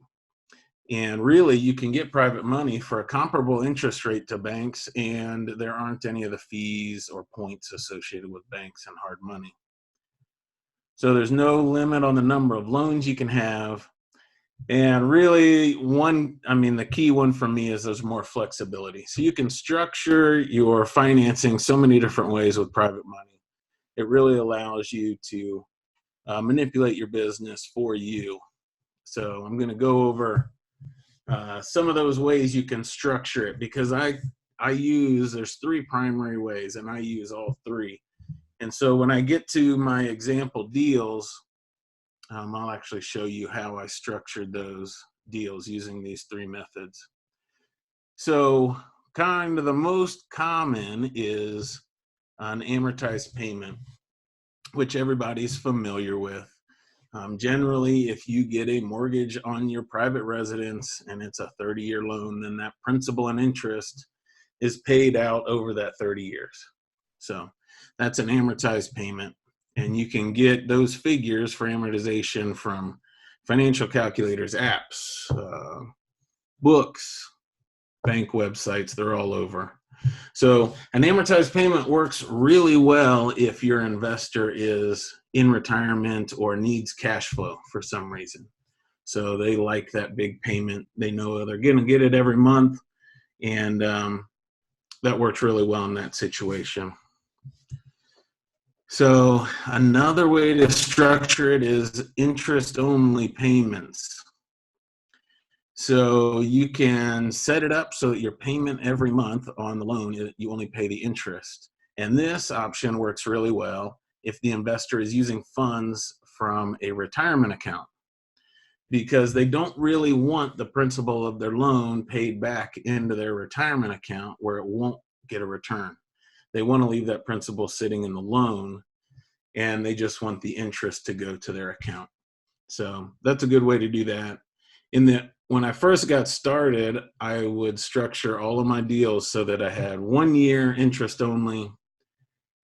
And really, you can get private money for a comparable interest rate to banks, and there aren't any of the fees or points associated with banks and hard money. So there's no limit on the number of loans you can have. And really the key one for me is there's more flexibility. So you can structure your financing so many different ways with private money. It really allows you to manipulate your business for you. So I'm going to go over some of those ways you can structure it, because there's three primary ways and I use all three. And so when I get to my example deals, I'll actually show you how I structured those deals using these three methods. So kind of the most common is an amortized payment, which everybody's familiar with. Generally, if you get a mortgage on your private residence and it's a 30-year loan, then that principal and interest is paid out over that 30 years. So that's an amortized payment. And you can get those figures for amortization from financial calculators, apps, books, bank websites. They're all over. So an amortized payment works really well if your investor is in retirement or needs cash flow for some reason. So they like that big payment. They know they're going to get it every month. And that works really well in that situation. So another way to structure it is interest-only payments. So you can set it up so that your payment every month on the loan, you only pay the interest. And this option works really well if the investor is using funds from a retirement account, because they don't really want the principal of their loan paid back into their retirement account where it won't get a return. They want to leave that principal sitting in the loan, and they just want the interest to go to their account. So that's a good way to do that. When I first got started, I would structure all of my deals so that I had 1 year interest only,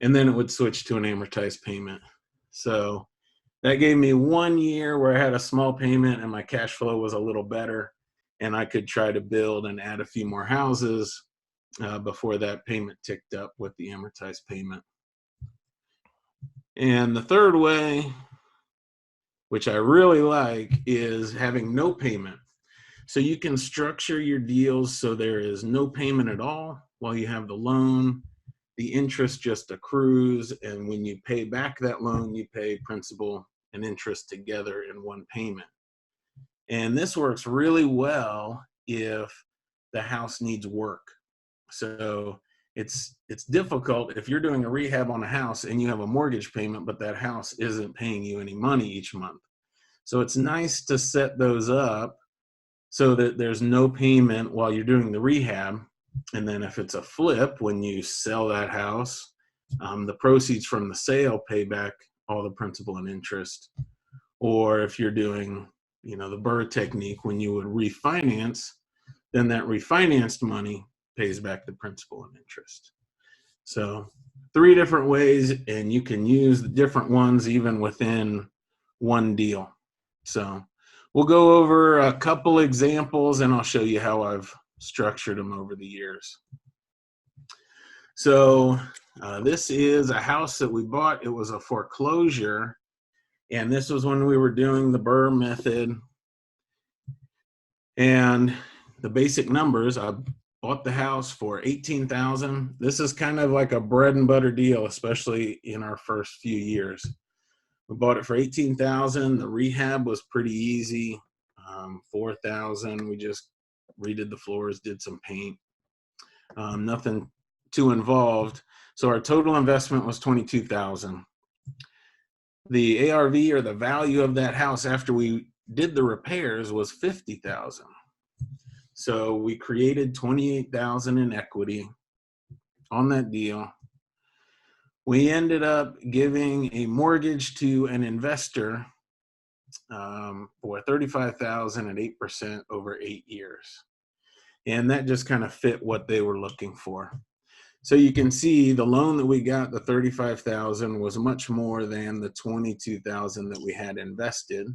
and then it would switch to an amortized payment. So that gave me 1 year where I had a small payment and my cash flow was a little better, and I could try to build and add a few more houses before that payment ticked up with the amortized payment. And the third way, which I really like, is having no payment. So you can structure your deals so there is no payment at all while you have the loan. The interest just accrues, and when you pay back that loan, you pay principal and interest together in one payment. And this works really well if the house needs work. So it's difficult if you're doing a rehab on a house and you have a mortgage payment, but that house isn't paying you any money each month. So it's nice to set those up so that there's no payment while you're doing the rehab. And then if it's a flip, when you sell that house, the proceeds from the sale pay back all the principal and interest. Or if you're doing, the Burr technique, when you would refinance, then that refinanced money pays back the principal and interest. So 3 different ways, and you can use the different ones even within one deal. So we'll go over a couple examples, and I'll show you how I've structured them over the years. So this is a house that we bought. It was a foreclosure, and this was when we were doing the Burr method. And the basic numbers, I bought the house for $18,000. This is kind of like a bread and butter deal, especially in our first few years. We bought it for $18,000. The rehab was pretty easy. $4,000. We just redid the floors, did some paint. Nothing too involved. So our total investment was $22,000. The ARV, or the value of that house after we did the repairs, was $50,000. So we created $28,000 in equity on that deal. We ended up giving a mortgage to an investor for $35,000 at 8% over 8 years. And that just kind of fit what they were looking for. So you can see the loan that we got, the $35,000, was much more than the $22,000 that we had invested.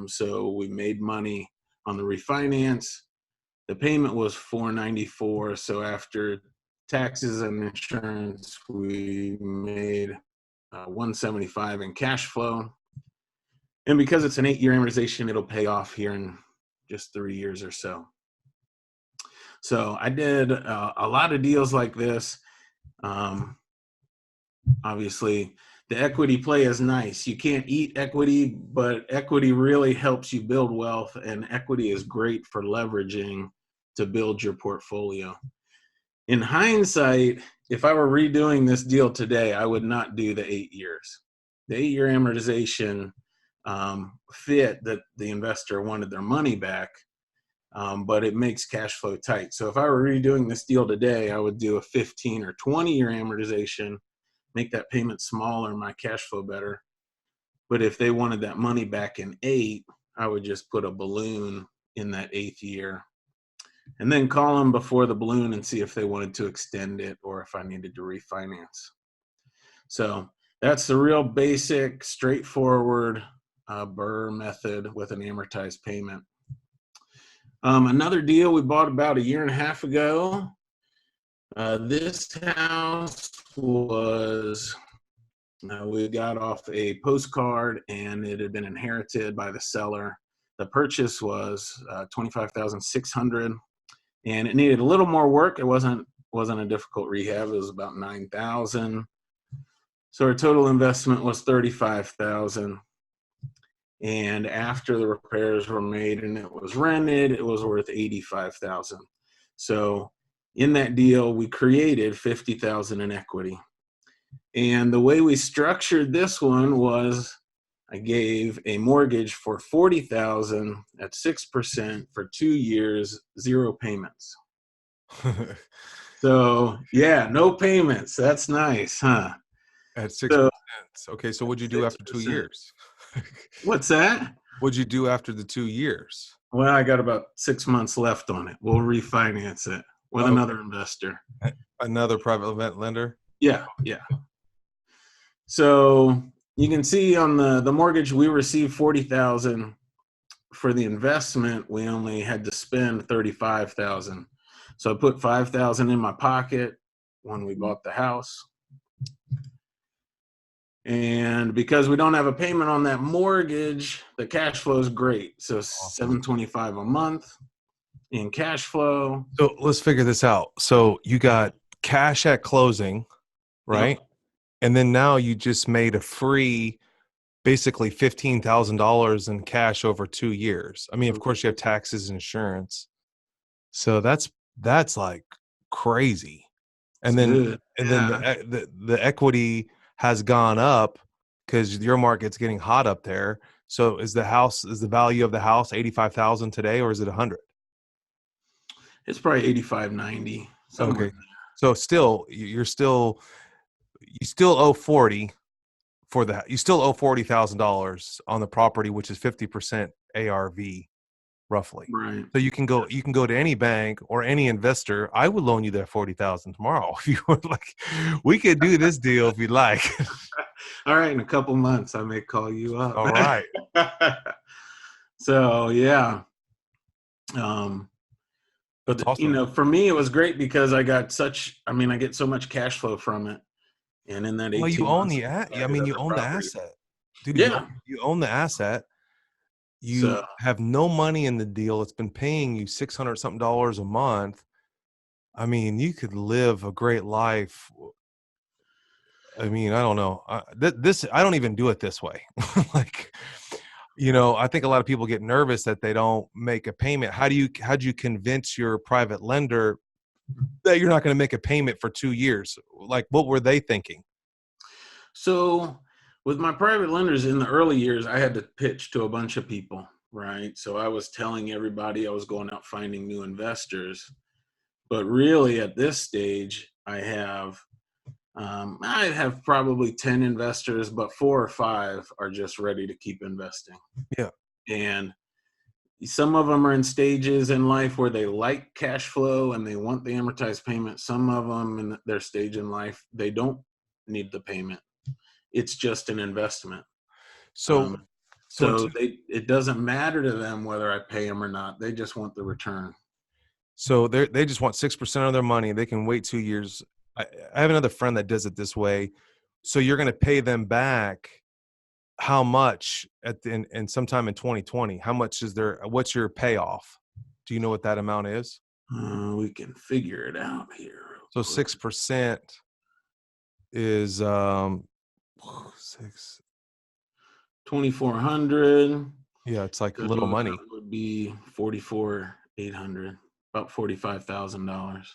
So we made money on the refinance. The payment was $494. So after taxes and insurance, we made $175 in cash flow. And because it's an 8-year amortization, it'll pay off here in just 3 years or so. So I did a lot of deals like this. Obviously, the equity play is nice. You can't eat equity, but equity really helps you build wealth, and equity is great for leveraging to build your portfolio. In hindsight, if I were redoing this deal today, I would not do the 8 years. The 8-year amortization fit that the investor wanted their money back, but it makes cash flow tight. So if I were redoing this deal today, I would do a 15 or 20-year amortization, make that payment smaller, my cash flow better. But if they wanted that money back in 8, I would just put a balloon in that 8th year and then call them before the balloon and see if they wanted to extend it or if I needed to refinance. So that's the real basic, straightforward BRRRR method with an amortized payment. Another deal we bought about 1.5 years ago. This house was, we got off a postcard and it had been inherited by the seller. The purchase was $25,600, and it needed a little more work. It wasn't a difficult rehab. It was about $9,000. So our total investment was $35,000. And after the repairs were made and it was rented, it was worth $85,000. So in that deal, we created $50,000 in equity. And the way we structured this one was I gave a mortgage for $40,000 at 6% for 2 years, 0 payments. So yeah, no payments. That's nice, huh? At 6%. Okay, so what'd you do 6%. after 2 years? What's that? What'd you do after the 2 years? Well, I got about 6 months left on it. We'll refinance it with another investor. Another private lender? Yeah. So you can see on the mortgage, we received $40,000. For the investment, we only had to spend $35,000. So I put $5,000 in my pocket when we bought the house. And because we don't have a payment on that mortgage, the cash flow is great. So $725 a month in cash flow. So let's figure this out. So you got cash at closing, right? Yep. And then now you just made a free, basically $15,000 in cash over 2 years. I mean, of course you have taxes and insurance. So that's like crazy. And then the equity has gone up because your market's getting hot up there. So is the value of the house 85,000 today, or is it 100? It's probably 85, 90. Okay. So you still owe 40 for that. You still owe $40,000 on the property, which is 50% ARV roughly. Right. So you can go to any bank or any investor. I would loan you that 40,000 tomorrow if you would like. We could do this deal if you'd like. All right, in a couple months I may call you up. All right. So yeah. But awesome. For me it was great because I get so much cash flow from it. And in that 18 you own months, you own the asset. Dude, yeah. you own the asset. You have no money in the deal. It's been paying you $600 something a month. I mean, you could live a great life. I mean, I don't know. I don't even do it this way. Like, I think a lot of people get nervous that they don't make a payment. How'd you convince your private lender that you're not going to make a payment for 2 years? Like, what were they thinking? So with my private lenders in the early years, I had to pitch to a bunch of people, right? So I was telling everybody I was going out finding new investors. But really at this stage, I have probably 10 investors, but 4 or 5 are just ready to keep investing. Yeah. And some of them are in stages in life where they like cash flow and they want the amortized payment. Some of them in their stage in life, they don't need the payment. It's just an investment. So it doesn't matter to them whether I pay them or not. They just want the return. So they just want 6% of their money. They can wait 2 years. I have another friend that does it this way. So you're going to pay them back how much and sometime in 2020, how much is there? What's your payoff? Do you know what that amount is? We can figure it out here So real quick. 6% is six. 2,400. Yeah, it's like So little that money. would be 44,800, about $45,000.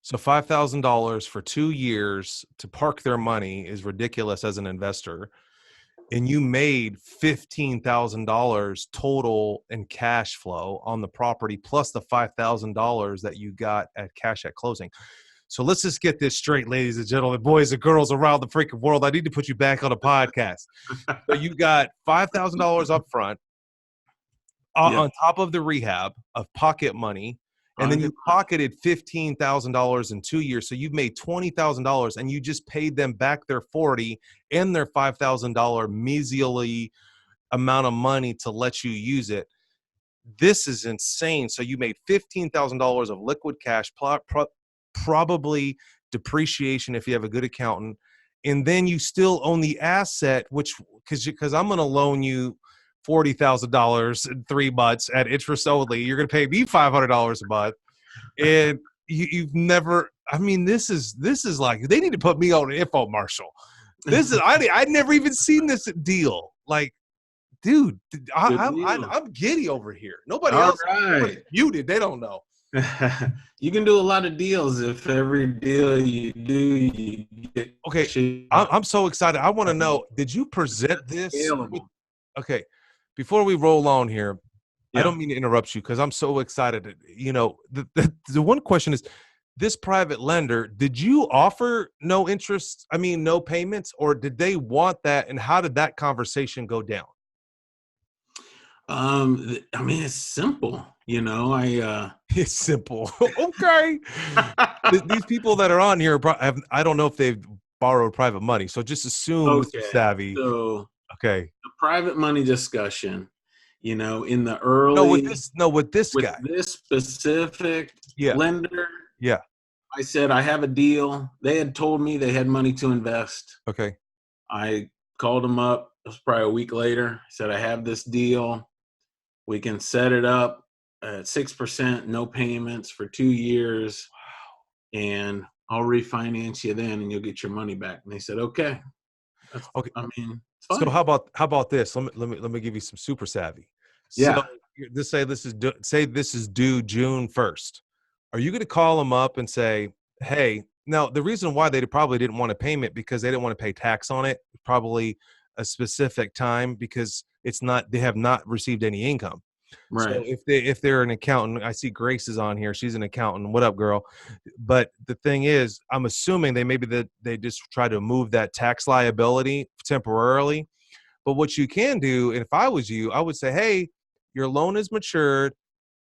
So $5,000 for 2 years to park their money is ridiculous as an investor. And you made $15,000 total in cash flow on the property, plus the $5,000 that you got at cash at closing. So let's just get this straight, ladies and gentlemen, boys and girls around the freaking world. I need to put you back on a podcast. So you got $5,000 up front Yeah. on top of the rehab of pocket money. And then you pocketed $15,000 in 2 years. So you've made $20,000 and you just paid them back their 40 and their $5,000 measly amount of money to let you use it. This is insane. So you made $15,000 of liquid cash, probably depreciation if you have a good accountant. And then you still own the asset, which because I'm going to loan you $40,000 in 3 months at interest only. You're going to pay me $500 a month, and you've never. I mean, this is like they need to put me on an infomercial. This is I'd never even seen this deal. Like, dude, I'm giddy over here. Nobody else is muted. They don't know. You can do a lot of deals if every deal you do, you get. Okay, I'm so excited. I want to know, did you present this? Okay, before we roll on here, I don't mean to interrupt you because I'm so excited. You know, the one question is, this private lender, did you offer no interest? I mean, no payments, or did they want that? And how did that conversation go down? I mean, it's simple. You know, it's simple. Okay. These people that are on here, I don't know if they've borrowed private money. So just assume Mr. Savvy. So, okay. The private money discussion, you know, in the early. With this guy. This specific lender. Yeah. I said, I have a deal. They had told me they had money to invest. Okay. I called them up. It was probably a week later. I said, I have this deal. We can set it up at 6%, no payments for 2 years. Wow. And I'll refinance you then and you'll get your money back. And they said, okay. Okay. I mean, so how about this? Let me give you some super savvy. So say this is due June 1st. Are you going to call them up and say, hey, now the reason why they probably didn't want a payment because they didn't want to pay tax on it, probably a specific time because they have not received any income. Right. So if they're an accountant, I see Grace is on here. She's an accountant. What up, girl? But the thing is, I'm assuming they just try to move that tax liability temporarily. But what you can do, and if I was you, I would say, hey, your loan is matured.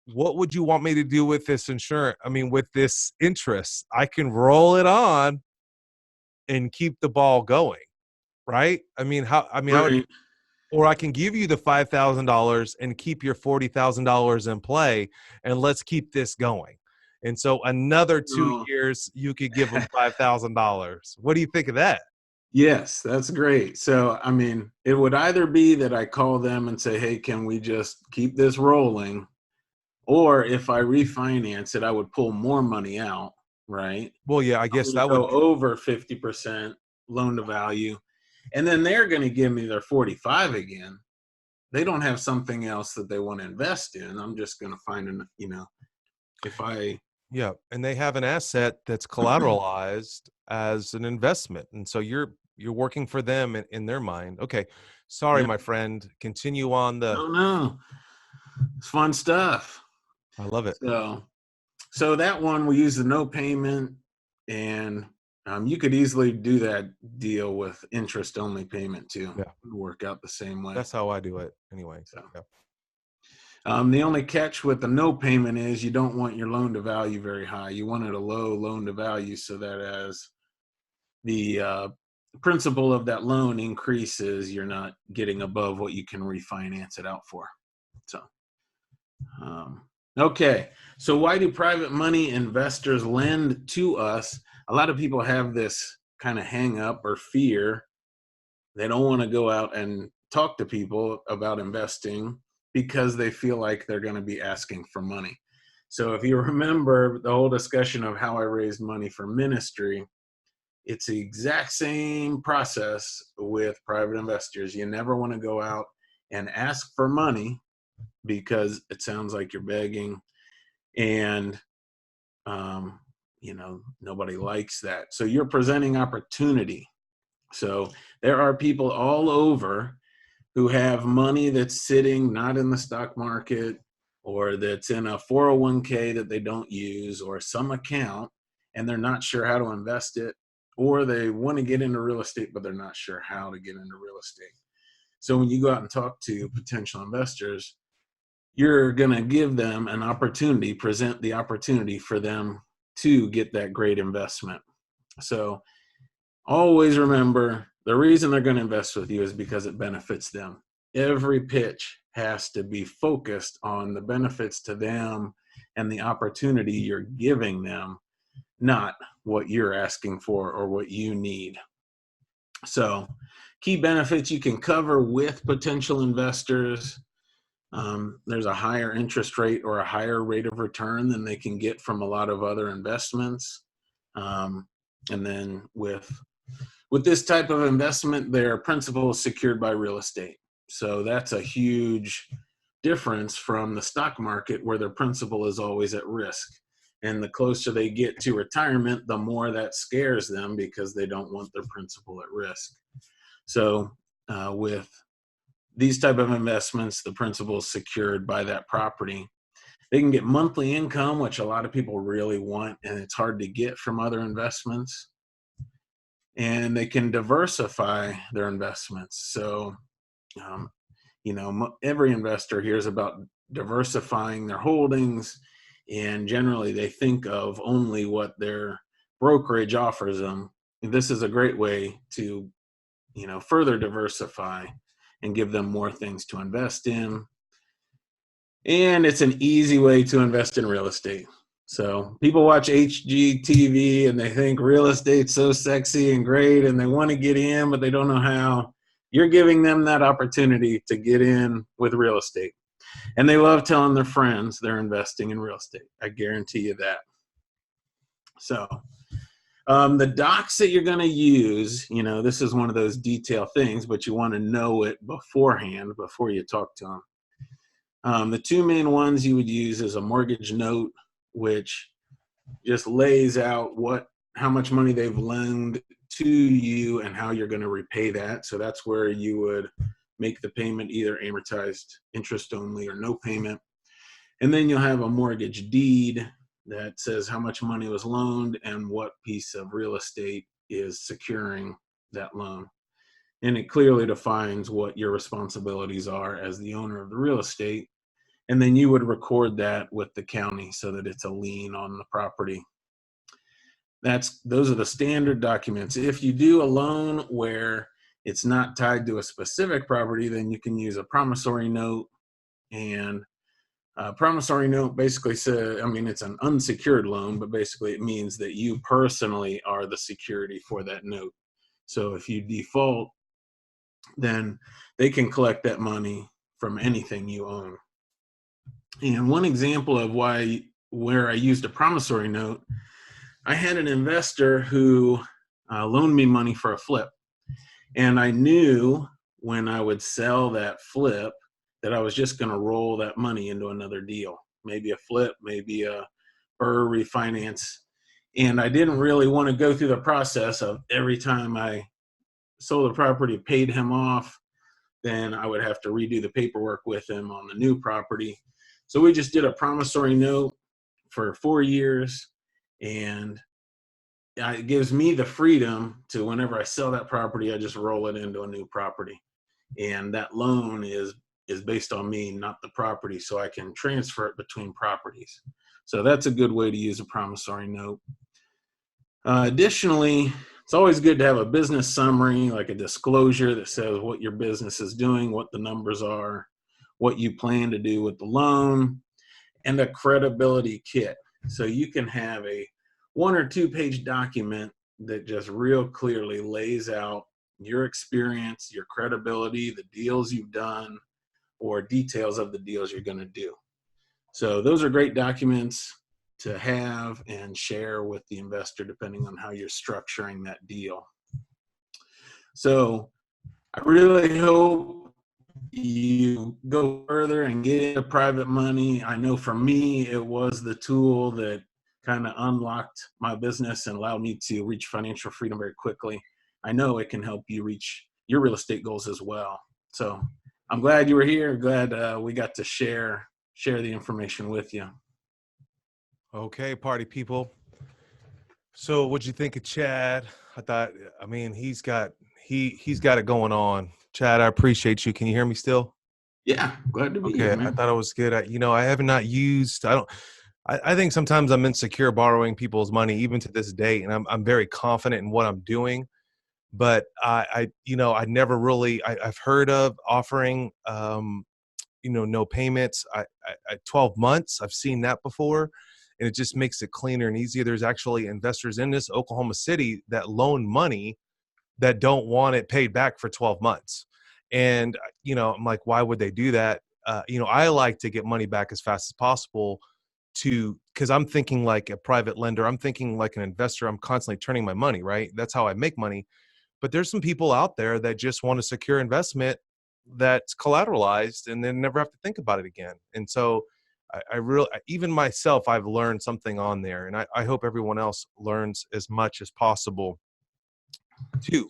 What would you want me to do with this insurance? I mean, with this interest, I can roll it on and keep the ball going. Right. I mean, or I can give you the $5,000 and keep your $40,000 in play, and let's keep this going. And so another 2 years, you could give them $5,000. What do you think of that? Yes, that's great. So, I mean, it would either be that I call them and say, hey, can we just keep this rolling? Or if I refinance it, I would pull more money out, right? Well, yeah, I guess that would go over 50% loan to value. And then they're going to give me their 45 again. They don't have something else that they want to invest in. I'm just going to find Yeah, and they have an asset that's collateralized as an investment. And so you're working for them in their mind. Okay. Sorry, my friend. Continue on the. Oh, no. It's fun stuff. I love it. So that one, we use the no payment, and you could easily do that deal with interest only payment too. Yeah. It would work out the same way. That's how I do it anyway. So. Yeah. The only catch with the no payment is you don't want your loan to value very high. You want it a low loan to value so that as the principal of that loan increases, you're not getting above what you can refinance it out for. So, okay. So why do private money investors lend to us? A lot of people have this kind of hang up or fear They don't want to go out and talk to people about investing because they feel like they're going to be asking for money. So if you remember the whole discussion of how I raised money for ministry, it's the exact same process with private investors. You never want to go out and ask for money because it sounds like you're begging, and nobody likes that. So you're presenting opportunity. So there are people all over who have money that's sitting not in the stock market, or that's in a 401k that they don't use, or some account, and they're not sure how to invest it, or they want to get into real estate, but they're not sure how to get into real estate. So when you go out and talk to potential investors, you're going to give them an opportunity, present the opportunity for them to get that great investment. So always remember, the reason they're going to invest with you is because it benefits them. Every pitch has to be focused on the benefits to them and the opportunity you're giving them, not what you're asking for or what you need. So key benefits you can cover with potential investors. There's a higher interest rate or a higher rate of return than they can get from a lot of other investments. And then with this type of investment, their principal is secured by real estate. So that's a huge difference from the stock market, where their principal is always at risk. And the closer they get to retirement, the more that scares them because they don't want their principal at risk. So with these type of investments, the principal is secured by that property. They can get monthly income, which a lot of people really want, and it's hard to get from other investments. And they can diversify their investments. So, every investor hears about diversifying their holdings, and generally they think of only what their brokerage offers them. And this is a great way to, further diversify and give them more things to invest in. And it's an easy way to invest in real estate. So people watch HGTV and they think real estate's so sexy and great and they want to get in, but they don't know how. You're giving them that opportunity to get in with real estate. And they love telling their friends they're investing in real estate. I guarantee you that. So the docs that you're going to use, this is one of those detail things, but you want to know it beforehand before you talk to them. The two main ones you would use is a mortgage note, which just lays out how much money they've loaned to you and how you're going to repay that. So that's where you would make the payment, either amortized interest only or no payment. And then you'll have a mortgage deed that says how much money was loaned and what piece of real estate is securing that loan. And it clearly defines what your responsibilities are as the owner of the real estate. And then you would record that with the county so that it's a lien on the property. Those are the standard documents. If you do a loan where it's not tied to a specific property, then you can use a promissory note. And a promissory note basically says, it's an unsecured loan, but basically it means that you personally are the security for that note. So if you default, then they can collect that money from anything you own. And one example of where I used a promissory note, I had an investor who loaned me money for a flip. And I knew when I would sell that flip that I was just going to roll that money into another deal, maybe a flip, maybe a BRRRR refinance. And I didn't really want to go through the process of every time I sold the property, paid him off, then I would have to redo the paperwork with him on the new property. So we just did a promissory note for 4 years, and it gives me the freedom to, whenever I sell that property, I just roll it into a new property. And that loan is based on me, not the property, so I can transfer it between properties. So that's a good way to use a promissory note. Additionally, it's always good to have a business summary, like a disclosure that says what your business is doing, what the numbers are, what you plan to do with the loan, and a credibility kit. So you can have a 1 or 2 page document that just real clearly lays out, your experience, your credibility, the deals you've done, or details of the deals you're going to do. So those are great documents to have and share with the investor, depending on how you're structuring that deal. So I really hope you go further and get into private money. I know for me, it was the tool that kind of unlocked my business and allowed me to reach financial freedom very quickly. I know it can help you reach your real estate goals as well. So I'm glad you were here. Glad we got to share the information with you. Okay, party people. So what'd you think of Chad? I mean, he's got it going on. Chad, I appreciate you. Can you hear me still? Yeah, glad to be here, Okay, I man. thought it was good. I have not used, I think sometimes I'm insecure borrowing people's money, even to this day, and I'm very confident in what I'm doing. But I never really, I've heard of offering, no payments. 12 months, I've seen that before, and it just makes it cleaner and easier. There's actually investors in this Oklahoma City that loan money that don't want it paid back for 12 months. And, I'm like, why would they do that? I like to get money back as fast as possible because I'm thinking like a private lender. I'm thinking like an investor. I'm constantly turning my money, right? That's how I make money. But there's some people out there that just want a secure investment that's collateralized and then never have to think about it again. And so I really, even myself, I've learned something on there, and I hope everyone else learns as much as possible too.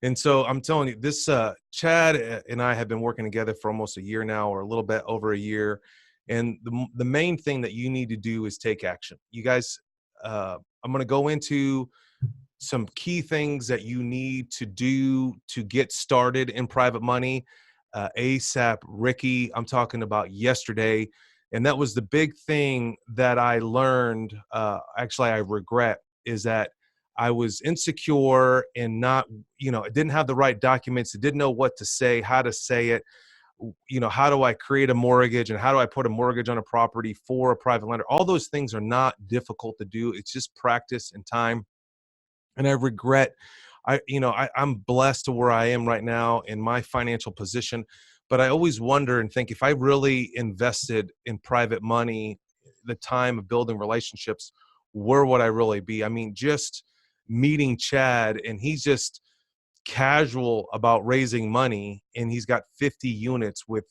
And so I'm telling you, this Chad and I have been working together for almost a year now, or a little bit over a year. And the main thing that you need to do is take action. You guys, I'm going to go into some key things that you need to do to get started in private money. ASAP, Ricky, I'm talking about yesterday. And that was the big thing that I learned. Actually, I regret is that I was insecure and not, I didn't have the right documents. I didn't know what to say, how to say it. How do I create a mortgage and how do I put a mortgage on a property for a private lender? All those things are not difficult to do. It's just practice and time. And I regret, I'm blessed to where I am right now in my financial position. But I always wonder and think, if I really invested in private money, the time of building relationships, where would I really be? I mean, just meeting Chad, and he's just casual about raising money, and he's got 50 units with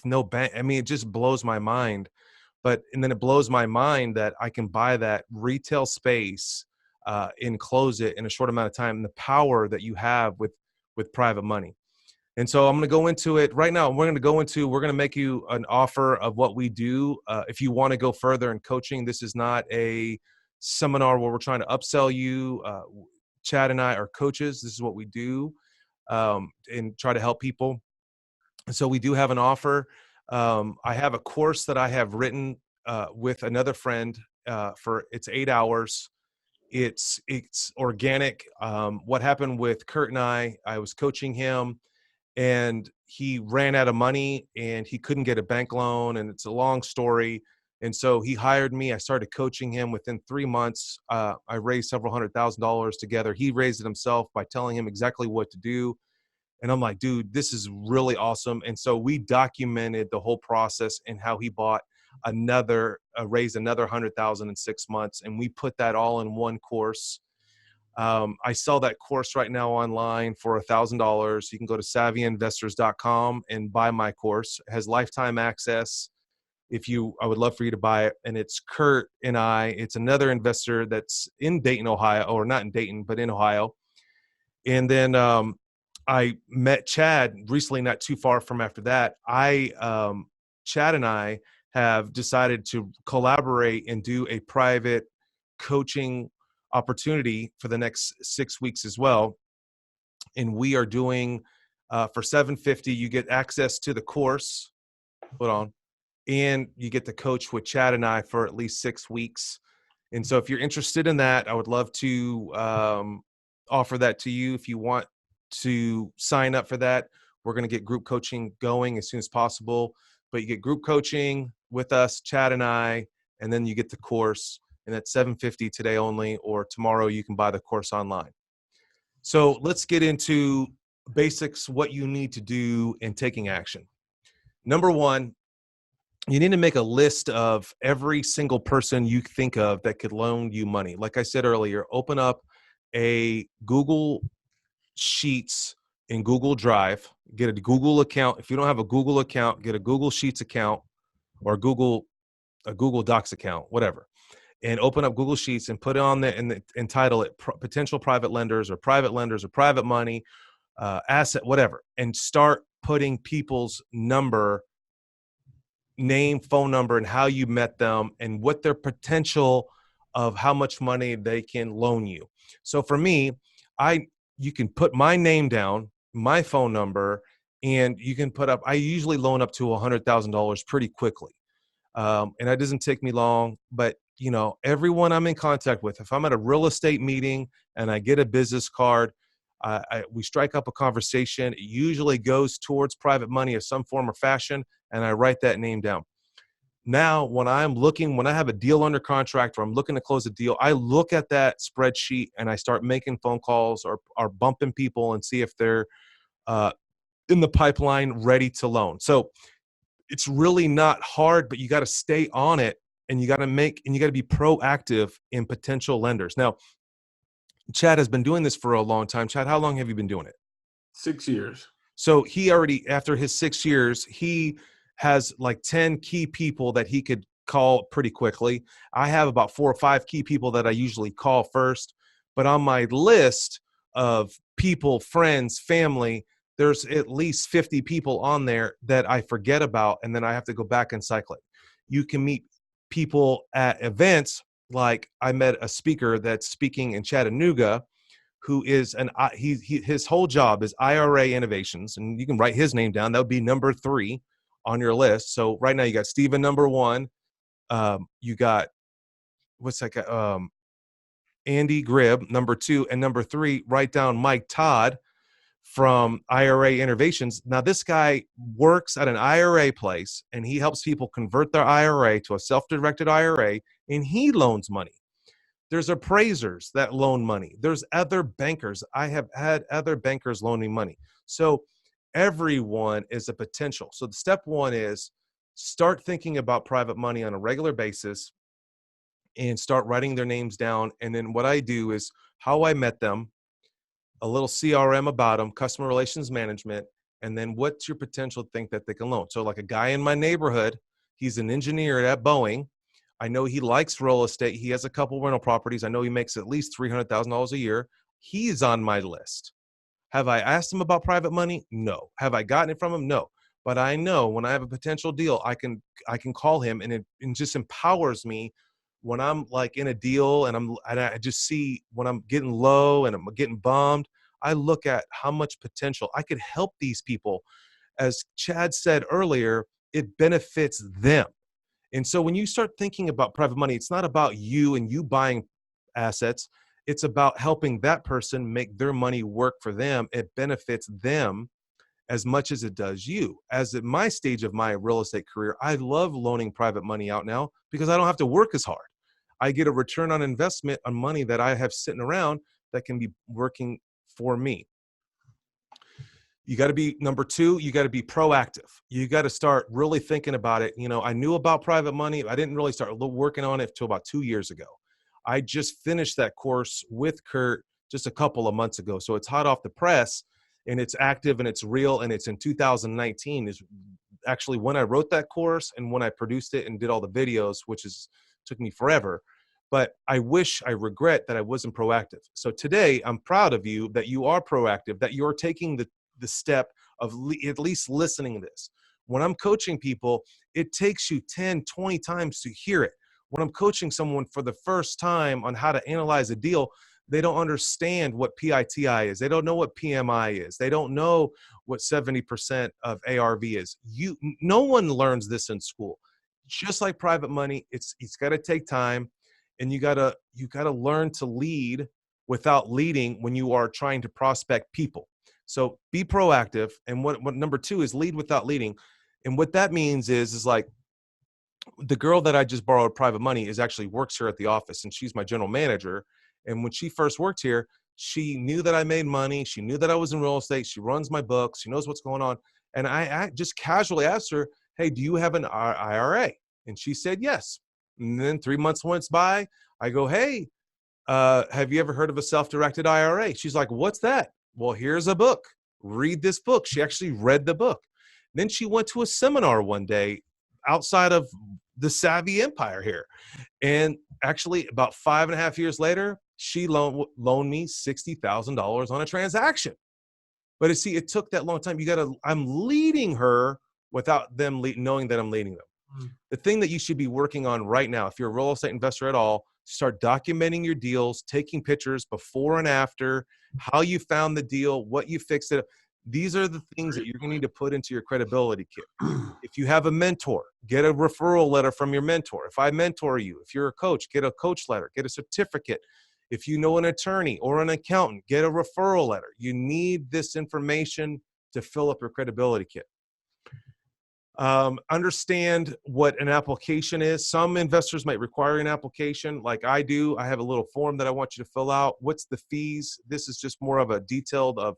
no bank. I mean, it just blows my mind. And then it blows my mind that I can buy that retail space and close it in a short amount of time, and the power that you have with private money. And so I'm going to go into it right now. We're going to make you an offer of what we do. If you want to go further in coaching, this is not a seminar where we're trying to upsell you. Chad and I are coaches. This is what we do, and try to help people. And so we do have an offer. I have a course that I have written with another friend it's 8 hours. It's organic. What happened with Kurt and I was coaching him, and he ran out of money and he couldn't get a bank loan, and it's a long story. And so he hired me. I started coaching him. Within 3 months, I raised several $100,000 together. He raised it himself by telling him exactly what to do. And I'm like, dude, this is really awesome. And so we documented the whole process and how he raised another 100,000 in 6 months. And we put that all in one course. I sell that course right now online for $1,000. You can go to savvyinvestors.com and buy my course. It has lifetime access. I would love for you to buy it. And it's Kurt and it's another investor that's in Dayton, Ohio, or not in Dayton, but in Ohio. And then, I met Chad recently, not too far from after that. Chad and I have decided to collaborate and do a private coaching opportunity for the next 6 weeks as well. And we are doing, for $750, you get access to the course. Hold on. And you get to coach with Chad and I for at least 6 weeks. And so if you're interested in that, I would love to offer that to you. If you want to sign up for that, we're going to get group coaching going as soon as possible. But you get group coaching with us, Chad and I, and then you get the course. And that's $750 today only, or tomorrow you can buy the course online. So let's get into basics, what you need to do in taking action. Number one, you need to make a list of every single person you think of that could loan you money. Like I said earlier, open up a Google Sheets in Google Drive, get a Google account. If you don't have a Google account, get a Google Sheets account or a Google Docs account, whatever, and open up Google Sheets and put it on there and title it potential private lenders or private money, asset, whatever, and start putting people's name, phone number, and how you met them and what their potential of how much money they can loan you. So for me, you can put my name down, my phone number, and you can put up, I usually loan up to $100,000 pretty quickly. And that doesn't take me long, but everyone I'm in contact with, if I'm at a real estate meeting and I get a business card, we strike up a conversation. It usually goes towards private money of some form or fashion, and I write that name down. Now, when I have a deal under contract or I'm looking to close a deal, I look at that spreadsheet and I start making phone calls or bumping people and see if they're in the pipeline ready to loan. So it's really not hard, but you got to stay on it, and you got to be proactive in potential lenders. Now, Chad has been doing this for a long time. Chad, how long have you been doing it? 6 years. So he already, after his 6 years, he has like 10 key people that he could call pretty quickly. I have about 4 or 5 key people that I usually call first, but on my list of people, friends, family, there's at least 50 people on there that I forget about, and then I have to go back and cycle it. You can meet people at events. Like I met a speaker that's speaking in Chattanooga, who is his whole job is IRA innovations, and you can write his name down. That would be number 3 on your list. So right now you got Steven number 1, you got what's that guy, Andy Gribb number 2, and number 3, write down Mike Todd from IRA Innovations. Now this guy works at an IRA place and he helps people convert their IRA to a self-directed IRA, and he loans money. There's appraisers that loan money. There's other bankers. I have had other bankers loan me money. So everyone is a potential. So the step 1 is start thinking about private money on a regular basis and start writing their names down. And then what I do is how I met them, a little CRM about them, customer relations management, and then what's your potential to think that they can loan. So like a guy in my neighborhood, he's an engineer at Boeing. I know he likes real estate. He has a couple rental properties. I know he makes at least $300,000 a year. He's on my list. Have I asked him about private money? No. Have I gotten it from him? No. But I know when I have a potential deal, I can call him, and it just empowers me when I'm like in a deal and I just see when I'm getting low and I'm getting bummed. I look at how much potential I could help these people. As Chad said earlier, it benefits them. And so when you start thinking about private money, it's not about you and you buying assets. It's about helping that person make their money work for them. It benefits them as much as it does you. As at my stage of my real estate career, I love loaning private money out now because I don't have to work as hard. I get a return on investment on money that I have sitting around that can be working for me. You got to be number 2, you got to be proactive. You got to start really thinking about it. I knew about private money. I didn't really start working on it until about 2 years ago. I just finished that course with Kurt just a couple of months ago. So it's hot off the press and it's active and it's real, and it's in 2019 is actually when I wrote that course and when I produced it and did all the videos, which took me forever. But I regret that I wasn't proactive. So today I'm proud of you that you are proactive, that you're taking the step of at least listening to this. When I'm coaching people, it takes you 10, 20 times to hear it. When I'm coaching someone for the first time on how to analyze a deal, they don't understand what PITI is. They don't know what PMI is. They don't know what 70% of ARV is. No one learns this in school. Just like private money, it's got to take time, and you got to learn to lead without leading when you are trying to prospect people. So be proactive. And what number 2 is lead without leading. And what that means is like the girl that I just borrowed private money actually works here at the office, and she's my general manager. And when she first worked here, She knew that I made money. She knew that I was in real estate. She runs my books. She knows what's going on. And I just casually asked her, hey, do you have an IRA? And she said, yes. And then 3 months went by. I go, hey, have you ever heard of a self-directed IRA? She's like, what's that? Well, here's a book. Read this book. She actually read the book. Then she went to a seminar one day outside of the Savvy Empire here. And actually, about 5.5 years later, she loaned me $60,000 on a transaction. But it took that long time. I'm leading her without them knowing that I'm leading them. The thing that you should be working on right now, if you're a real estate investor at all, start documenting your deals, taking pictures before and after, how you found the deal, what you fixed it. These are the things that you're going to need to put into your credibility kit. If you have a mentor, get a referral letter from your mentor. If I mentor you, if you're a coach, get a coach letter, get a certificate. If you know an attorney or an accountant, get a referral letter. You need this information to fill up your credibility kit. Understand what an application is. Some investors might require an application like I do. I have a little form that I want you to fill out. What's the fees? This is just more of a detailed of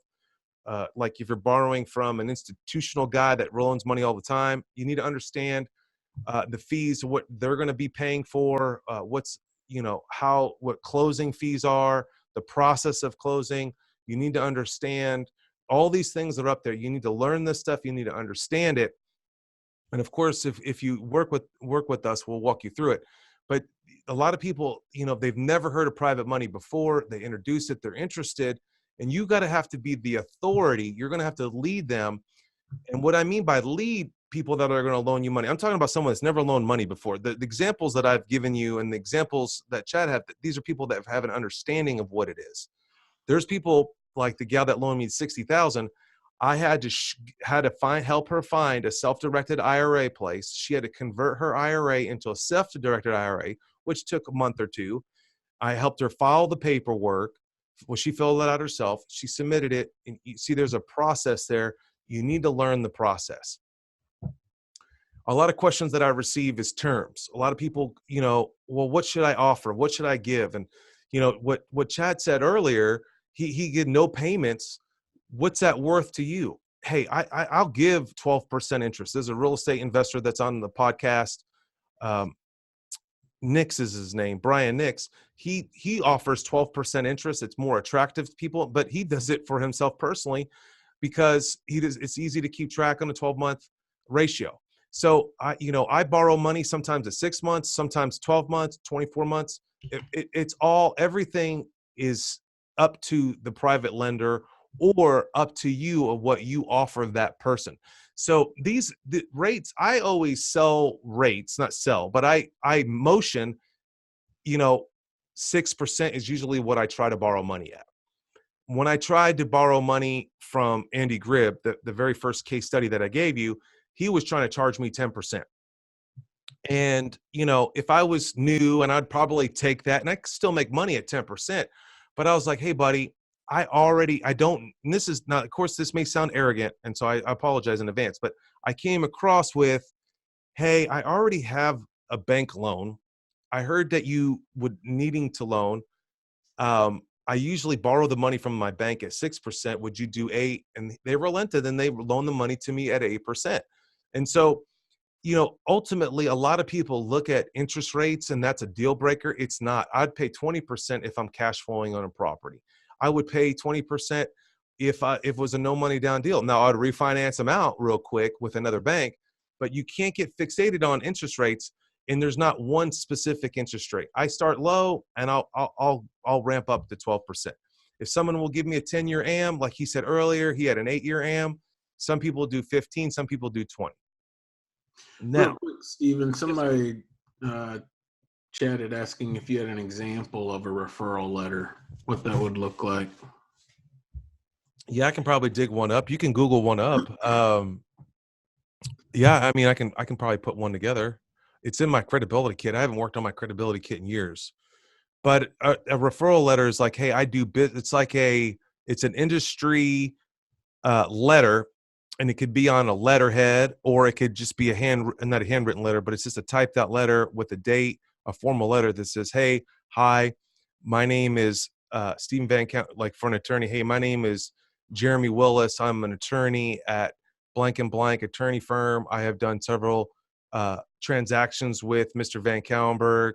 like if you're borrowing from an institutional guy that loans money all the time, you need to understand the fees, what they're going to be paying for, what closing fees are, the process of closing. You need to understand all these things that are up there. You need to learn this stuff. You need to understand it. And of course, if you work with us, we'll walk you through it. But a lot of people, they've never heard of private money before. They introduce it. They're interested. And you have to be the authority. You're going to have to lead them. And what I mean by lead people that are going to loan you money, I'm talking about someone that's never loaned money before. The examples that I've given you and the examples that Chad have, these are people that have an understanding of what it is. There's people like the gal that loaned me $60,000. I had to help her find a self-directed IRA place. She had to convert her IRA into a self-directed IRA, which took a month or two. I helped her file the paperwork. Well, she filled it out herself. She submitted it. And you see, there's a process there. You need to learn the process. A lot of questions that I receive is terms. A lot of people, well, what should I offer? What should I give? And, what Chad said earlier, he did no payments. What's that worth to you? Hey, I'll give 12% interest. There's a real estate investor that's on the podcast. Nix is his name, Brian Nix. He offers 12% interest. It's more attractive to people, but he does it for himself personally because it's easy to keep track on a 12-month ratio. So I borrow money sometimes at 6 months, sometimes 12 months, 24 months. Everything is up to the private lender or up to you of what you offer that person. So the rates, I always sell rates, not sell, but I motion, 6% is usually what I try to borrow money at. When I tried to borrow money from Andy Gribb, the very first case study that I gave you, he was trying to charge me 10%. And, if I was new, and I'd probably take that and I could still make money at 10%, but I was like, hey buddy, and this is not, of course, this may sound arrogant. And so I apologize in advance, but I came across with, hey, I already have a bank loan. I heard that you would needing to loan. I usually borrow the money from my bank at 6%. Would you do 8%? And they relented and they loaned the money to me at 8%. And so, ultimately a lot of people look at interest rates and that's a deal breaker. It's not. I'd pay 20% if I'm cash flowing on a property. I would pay 20% if it was a no money down deal. Now I'd refinance them out real quick with another bank, but you can't get fixated on interest rates. And there's not one specific interest rate. I start low and I'll ramp up to 12%. If someone will give me a 10-year AM, like he said earlier, he had an 8-year AM. Some people do 15, some people do 20. Now, real quick, Stephen, somebody chatted asking if you had an example of a referral letter, what that would look like. Yeah, I can probably dig one up. You can Google one up. Yeah, I mean, I can probably put one together. It's in my credibility kit. I haven't worked on my credibility kit in years. But a referral letter is like, hey, I do it's like it's an industry letter, and it could be on a letterhead, or it could just be not a handwritten letter, but it's just a typed out letter with a date, a formal letter that says, hey, hi, my name is Stephen like for an attorney, hey, my name is Jeremy Willis. I'm an attorney at blank and blank attorney firm. I have done several transactions with Mr. VanCauwenbergh,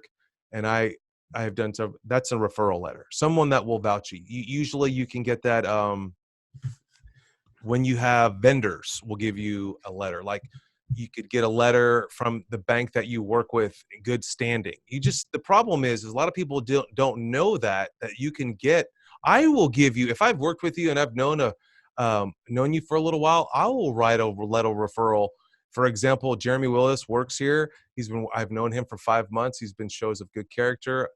and I have done several. That's a referral letter. Someone that will vouch you. Usually you can get that when you have vendors will give you a letter. Like you could get a letter from the bank that you work with in good standing. The problem is a lot of people don't know that you can get. I will give you, if I've worked with you and I've known you for a little while, I will write a letter referral. For example, Jeremy Willis works here. I've known him for 5 months. He's been shows of good character,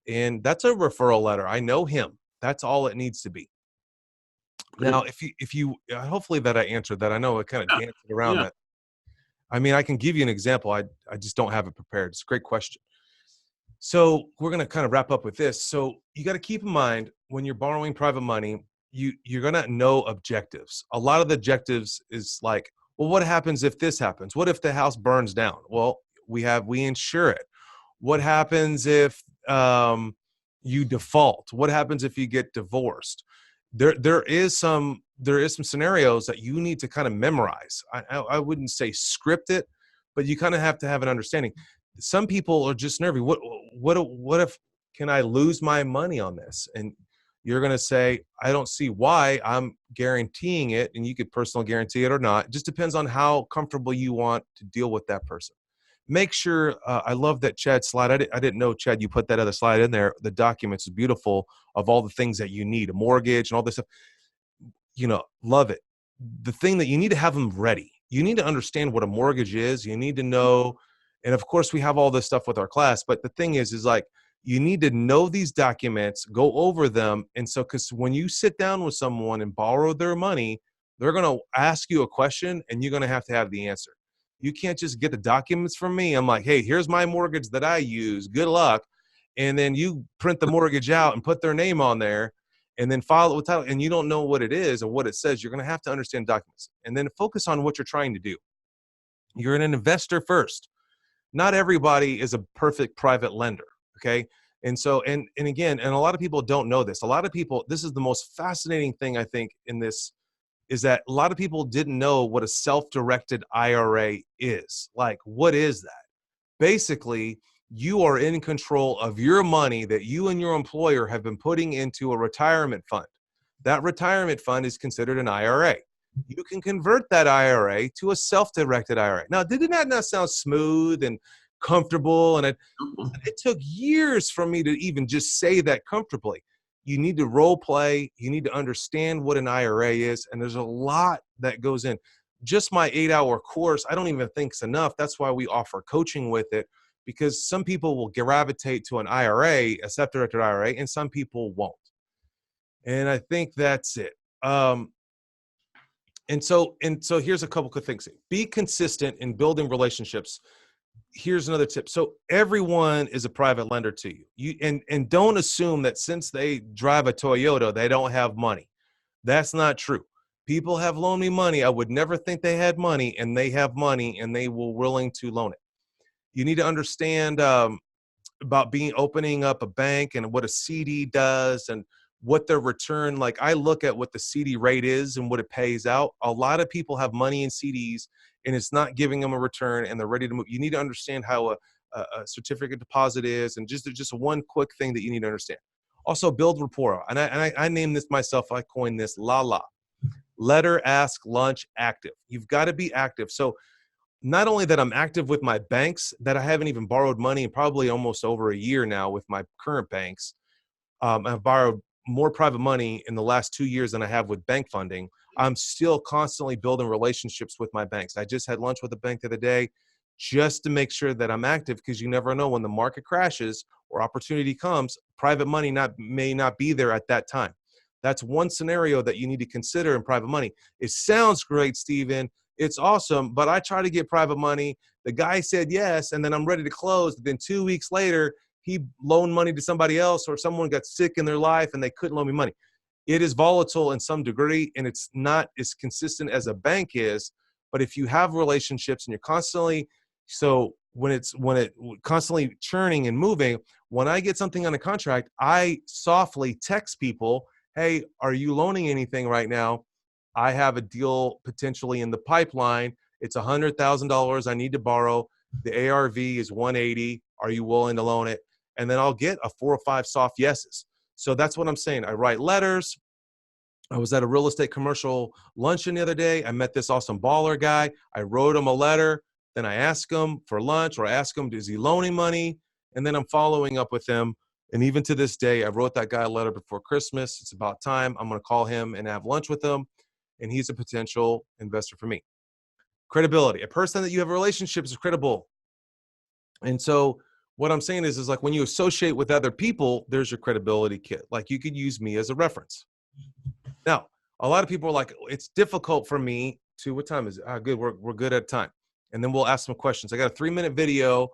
and that's a referral letter. I know him. That's all it needs to be. Now, if you hopefully that I answered that. I know I kind of danced around that. I mean, I can give you an example. I just don't have it prepared. It's a great question. So we're going to kind of wrap up with this. So you got to keep in mind when you're borrowing private money, you're going to know objectives. A lot of the objectives is like, well, what happens if this happens? What if the house burns down? Well, we insure it. What happens if you default? What happens if you get divorced? There is some scenarios that you need to kind of memorize. I wouldn't say script it, but you kind of have to have an understanding. Some people are just nervy. What if can I lose my money on this? And you're going to say, I don't see why. I'm guaranteeing it, and you could personal guarantee it or not. It just depends on how comfortable you want to deal with that person. Make sure, I love that Chad slide. I didn't know, Chad, you put that other slide in there. The documents is beautiful of all the things that you need, a mortgage and all this stuff. Love it. The thing that you need to have them ready. You need to understand what a mortgage is. You need to know, and of course we have all this stuff with our class, but the thing is like, you need to know these documents, go over them. And so, because when you sit down with someone and borrow their money, they're going to ask you a question and you're going to have the answer. You can't just get the documents from me. I'm like, hey, here's my mortgage that I use. Good luck. And then you print the mortgage out and put their name on there and then file it with title. And you don't know what it is or what it says. You're going to have to understand documents and then focus on what you're trying to do. You're an investor first. Not everybody is a perfect private lender. Okay. And so, and again, and a lot of people don't know this. A lot of people, this is the most fascinating thing I think in this, is that a lot of people didn't know what a self-directed IRA is. Like, what is that? Basically, you are in control of your money that you and your employer have been putting into a retirement fund. That retirement fund is considered an IRA. You can convert that IRA to a self-directed IRA. Now, did that not sound smooth and comfortable? And it took years for me to even just say that comfortably. You need to role play. You need to understand what an IRA is. And there's a lot that goes in. Just my 8-hour course, I don't even think it's enough. That's why we offer coaching with it, because some people will gravitate to an IRA, a self-directed IRA, and some people won't. And I think that's it. And so here's a couple of things. Be consistent in building relationships. Here's another tip. So everyone is a private lender to you. And don't assume that since they drive a Toyota, they don't have money. That's not true. People have loaned me money. I would never think they had money, and they have money, and they were willing to loan it. You need to understand about opening up a bank and what a CD does and what their return. Like, I look at what the CD rate is and what it pays out. A lot of people have money in CDs and it's not giving them a return, and they're ready to move. You need to understand how a certificate deposit is, and just one quick thing that you need to understand. Also, build rapport. And I named this myself. I coined this LALA. Letter, ask, lunch, active. You've got to be active. So not only that I'm active with my banks, that I haven't even borrowed money in probably almost over a year now with my current banks. I've borrowed more private money in the last 2 years than I have with bank funding. I'm still constantly building relationships with my banks. I just had lunch with a bank the other day just to make sure that I'm active, because you never know when the market crashes or opportunity comes, private money may not be there at that time. That's one scenario that you need to consider in private money. It sounds great, Stephen. It's awesome, but I try to get private money. The guy said yes, and then I'm ready to close. Then 2 weeks later, he loaned money to somebody else, or someone got sick in their life and they couldn't loan me money. It is volatile in some degree, and it's not as consistent as a bank is. But if you have relationships and you're constantly, so when it constantly churning and moving, when I get something on a contract, I softly text people, hey, are you loaning anything right now? I have a deal potentially in the pipeline. It's $100,000 I need to borrow. The ARV is 180. Are you willing to loan it? And then I'll get a 4 or 5 soft yeses. So that's what I'm saying. I write letters. I was at a real estate commercial luncheon the other day. I met this awesome baller guy. I wrote him a letter. Then I ask him for lunch, or I ask him, is he loaning money? And then I'm following up with him. And even to this day, I wrote that guy a letter before Christmas. It's about time. I'm going to call him and have lunch with him. And he's a potential investor for me. Credibility. A person that you have relationships is credible. And so what I'm saying is like when you associate with other people, there's your credibility kit. Like you could use me as a reference. Now, a lot of people are like, it's difficult for me to, what time is it? Good. We're good at time. And then we'll ask some questions. I got a 3-minute video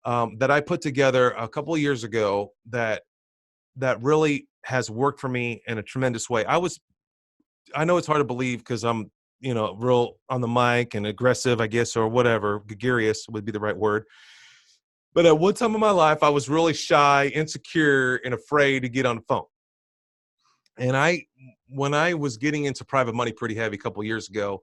that I put together a couple of years ago that really has worked for me in a tremendous way. I know it's hard to believe because I'm, real on the mic and aggressive, I guess, or whatever. Gregarious would be the right word. But at one time in my life, I was really shy, insecure, and afraid to get on the phone. And when I was getting into private money pretty heavy a couple of years ago,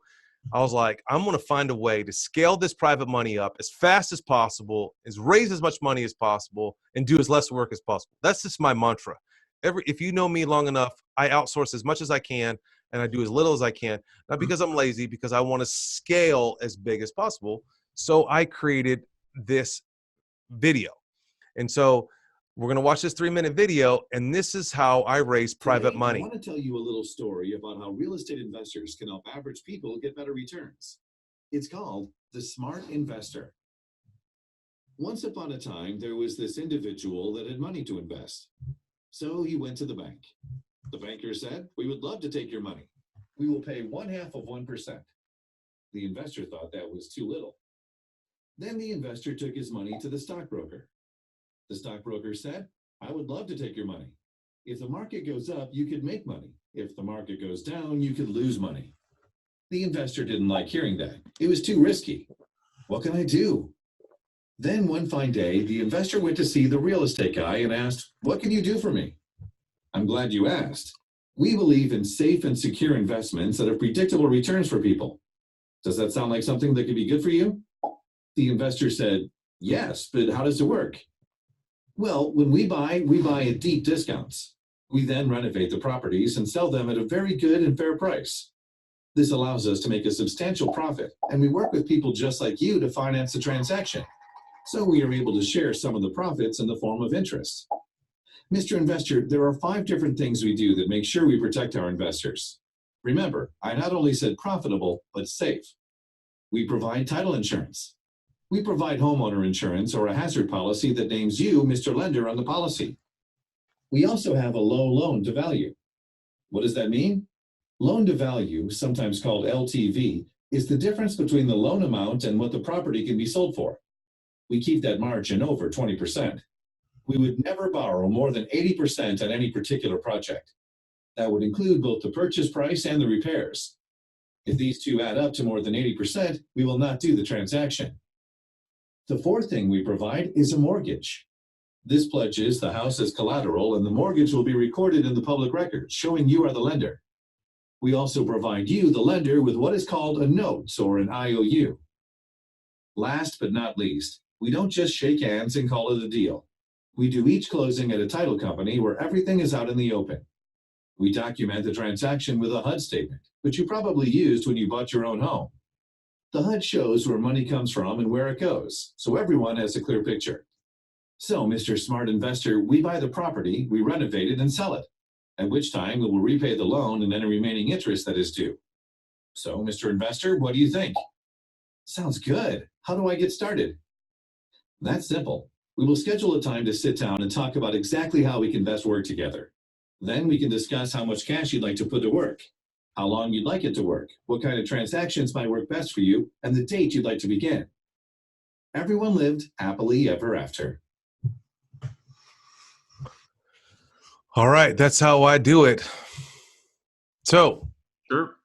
I was like, I'm going to find a way to scale this private money up as fast as possible, raise as much money as possible, and do as less work as possible. That's just my mantra. If you know me long enough, I outsource as much as I can, and I do as little as I can, not because I'm lazy, because I want to scale as big as possible. So I created this video. And so we're going to watch this 3-minute video, and this is how I raise private money. I want to tell you a little story about how real estate investors can help average people get better returns. It's called The Smart Investor. Once upon a time, there was this individual that had money to invest. So he went to the bank. The banker said, we would love to take your money. We will pay 1/2 of 1%. The investor thought that was too little. Then the investor took his money to the stockbroker. The stockbroker said, I would love to take your money. If the market goes up, you could make money. If the market goes down, you could lose money. The investor didn't like hearing that. It was too risky. What can I do? Then one fine day, the investor went to see the real estate guy and asked, what can you do for me? I'm glad you asked. We believe in safe and secure investments that have predictable returns for people. Does that sound like something that could be good for you? The investor said, yes, but how does it work? Well, when we buy at deep discounts. We then renovate the properties and sell them at a very good and fair price. This allows us to make a substantial profit, and we work with people just like you to finance the transaction. So we are able to share some of the profits in the form of interest. Mr. Investor, there are 5 different things we do that make sure we protect our investors. Remember, I not only said profitable, but safe. We provide title insurance. We provide homeowner insurance or a hazard policy that names you, Mr. Lender, on the policy. We also have a low loan to value. What does that mean? Loan to value, sometimes called LTV, is the difference between the loan amount and what the property can be sold for. We keep that margin over 20%. We would never borrow more than 80% on any particular project. That would include both the purchase price and the repairs. If these two add up to more than 80%, we will not do the transaction. The 4th thing we provide is a mortgage. This pledges the house as collateral, and the mortgage will be recorded in the public record, showing you are the lender. We also provide you, the lender, with what is called a note or an IOU. Last but not least, we don't just shake hands and call it a deal. We do each closing at a title company where everything is out in the open. We document the transaction with a HUD statement, which you probably used when you bought your own home. The HUD shows where money comes from and where it goes, so everyone has a clear picture. So, Mr. Smart Investor, we buy the property, we renovate it, and sell it, at which time we will repay the loan and any remaining interest that is due. So, Mr. Investor, what do you think? Sounds good. How do I get started? That's simple. We will schedule a time to sit down and talk about exactly how we can best work together. Then we can discuss how much cash you'd like to put to work, how long you'd like it to work, what kind of transactions might work best for you, and the date you'd like to begin. Everyone lived happily ever after. All right, that's how I do it. So, Sure.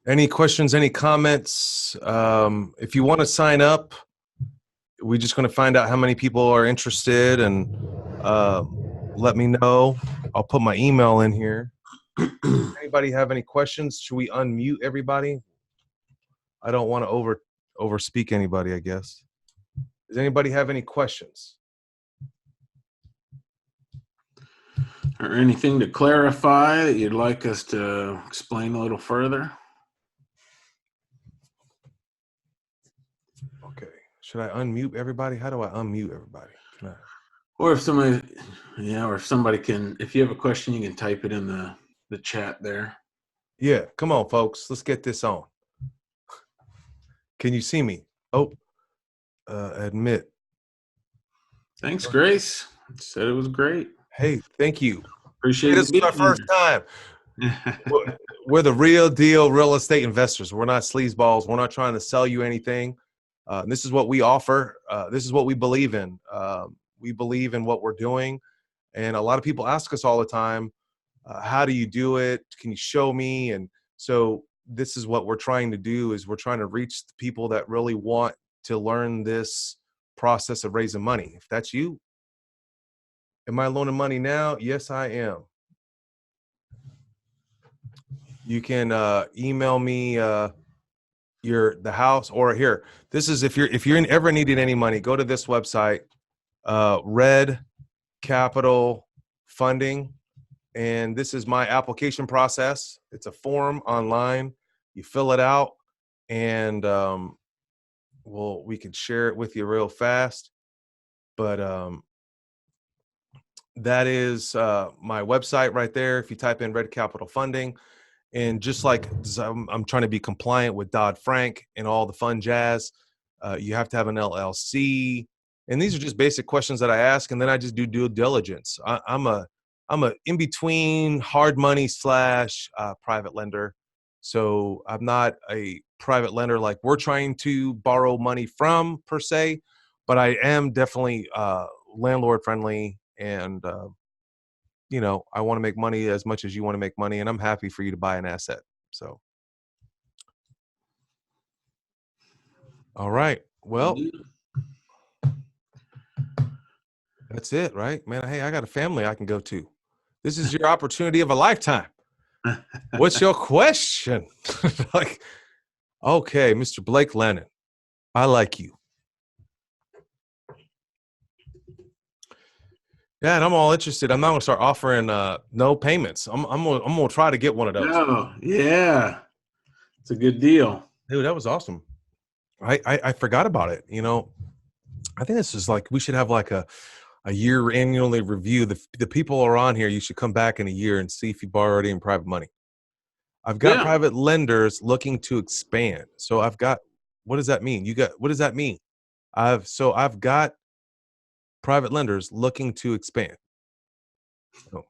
Any questions, any comments? If you want to sign up, we're just going to find out how many people are interested, and let me know. I'll put my email in here. Anybody have any questions? Should we unmute everybody? I don't want to overspeak anybody, I guess. Does anybody have any questions? Or anything to clarify that you'd like us to explain a little further? Okay. Should I unmute everybody? How do I unmute everybody? Can I? Or if somebody, or if somebody can, if you have a question, you can type it in the chat there. Yeah, come on, folks. Let's get this on. Can you see me? Oh, admit. Thanks, Grace. Said it was great. Hey, thank you. Appreciate Hey, you this is our first time. We're the real deal real estate investors. We're not sleazeballs. We're not trying to sell you anything. This is what we offer. This is what we believe in. We believe in what we're doing. And a lot of people ask us all the time, how do you do it? Can you show me? And so this is what we're trying to do, is we're trying to reach the people that really want to learn this process of raising money. If that's you, am I loaning money now? Yes, I am. You can email me the house, or here. This is if you're ever needing any money, go to this website, Red Capital Funding, and this is my application process. It's a form online. You fill it out, and we can share it with you real fast. But that is my website right there. If you type in Red Capital Funding. And just like I'm trying to be compliant with Dodd-Frank and all the fun jazz, you have to have an LLC. And these are just basic questions that I ask, and then I just do due diligence. I'm a in between hard money / private lender. So I'm not a private lender like we're trying to borrow money from per se, but I am definitely landlord friendly, and I want to make money as much as you want to make money, and I'm happy for you to buy an asset. So, all right. Well, that's it, right, man? Hey, I got a family I can go to. This is your opportunity of a lifetime. What's your question? Okay, Mr. Blake Lennon, I like you. Yeah, and I'm all interested. I'm not gonna start offering no payments. I'm gonna try to get one of those. Oh, yeah. It's a good deal. Dude, that was awesome. I forgot about it. I think this is like, we should have like a year annually review. The people are on here. You should come back in a year and see if you borrowed any private money. I've got private lenders looking to expand. So I've got, what does that mean? What does that mean? I've got private lenders looking to expand. So,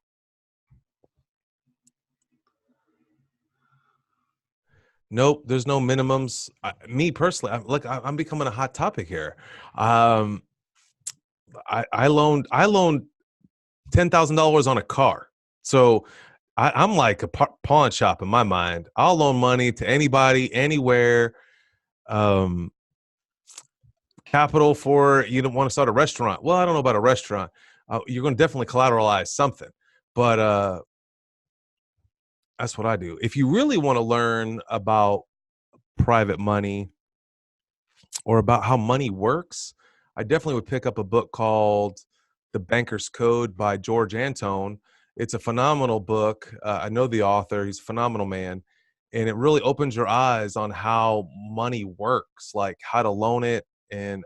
nope, there's no minimums. Me personally, I'm becoming a hot topic here. I loaned $10,000 on a car. So I'm like a pawn shop in my mind. I'll loan money to anybody, anywhere. Capital for, you don't want to start a restaurant. Well, I don't know about a restaurant. You're going to definitely collateralize something, but that's what I do. If you really want to learn about private money or about how money works, I definitely would pick up a book called The Banker's Code by George Antone. It's a phenomenal book. I know the author. He's a phenomenal man. And it really opens your eyes on how money works, like how to loan it. And,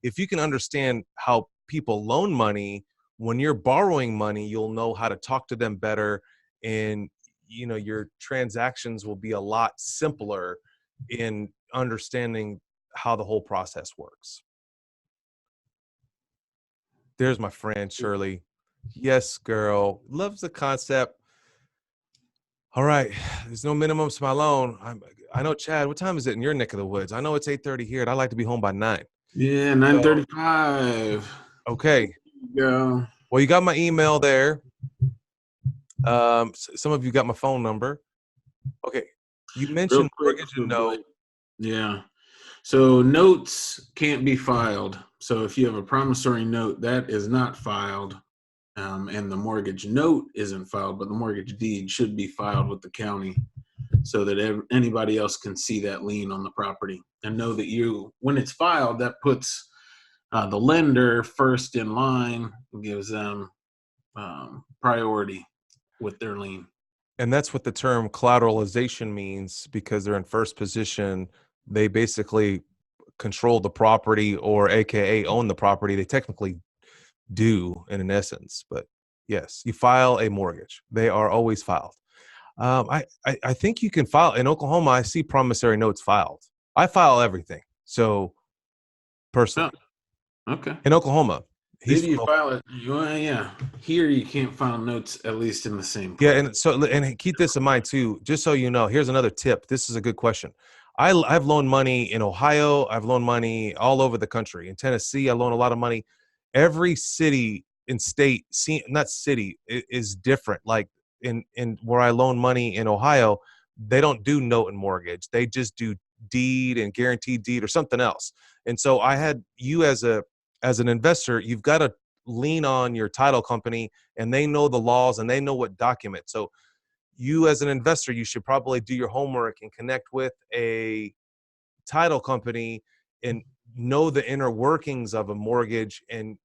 if you can understand how people loan money, when you're borrowing money, you'll know how to talk to them better. And, your transactions will be a lot simpler in understanding how the whole process works. There's my friend, Shirley. Yes, girl. Loves the concept. All right. There's no minimums to my loan. I know, Chad, what time is it in your neck of the woods? I know it's 8:30 here, and I like to be home by 9. Yeah, 9:35. Okay. Yeah. Well, you got my email there. Some of you got my phone number. Okay. You mentioned mortgage and note. Yeah. So notes can't be filed. So if you have a promissory note, that is not filed, and the mortgage note isn't filed, but the mortgage deed should be filed with the county so that anybody else can see that lien on the property and know that when it's filed, that puts the lender first in line, gives them priority with their lien. And that's what the term collateralization means, because they're in first position. They basically control the property, or AKA own the property. They technically do in an essence, but yes, you file a mortgage. They are always filed. I think you can file in Oklahoma. I see promissory notes filed. I file everything. So personally, Okay. in Oklahoma, Maybe you file it. Yeah. Here you can't file notes, at least in the same place. Yeah, and keep this in mind too. Just so you know, here's another tip. This is a good question. I've loaned money in Ohio. I've loaned money all over the country. In Tennessee, I loan a lot of money. Every city and state, not city, is different. Like in where I loan money in Ohio, they don't do note and mortgage. They just do deed and guaranteed deed or something else. And so I had you as an investor, you've got to lean on your title company, and they know the laws and they know what documents. So you as an investor, you should probably do your homework and connect with a title company and know the inner workings of a mortgage. And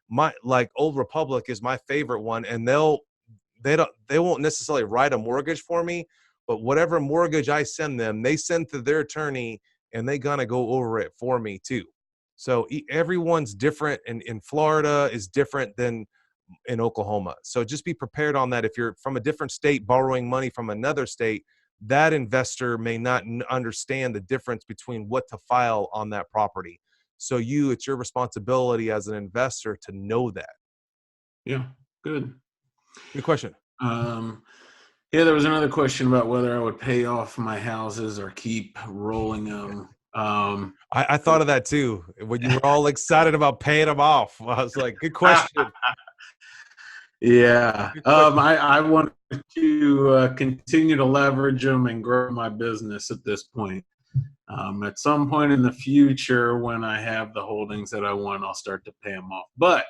my Old Republic is my favorite one, and they won't necessarily write a mortgage for me, but whatever mortgage I send them, they send to their attorney, and they gonna go over it for me too. So everyone's different, and in Florida is different than in Oklahoma. So just be prepared on that. If you're from a different state borrowing money from another state, that investor may not understand the difference between what to file on that property. So it's your responsibility as an investor to know that. Yeah, good. Good question. Yeah, there was another question about whether I would pay off my houses or keep rolling them. I thought of that too when you were all excited about paying them off. I was like, good question. Yeah. I want to continue to leverage them and grow my business at this point. At some point in the future, when I have the holdings that I want, I'll start to pay them off. But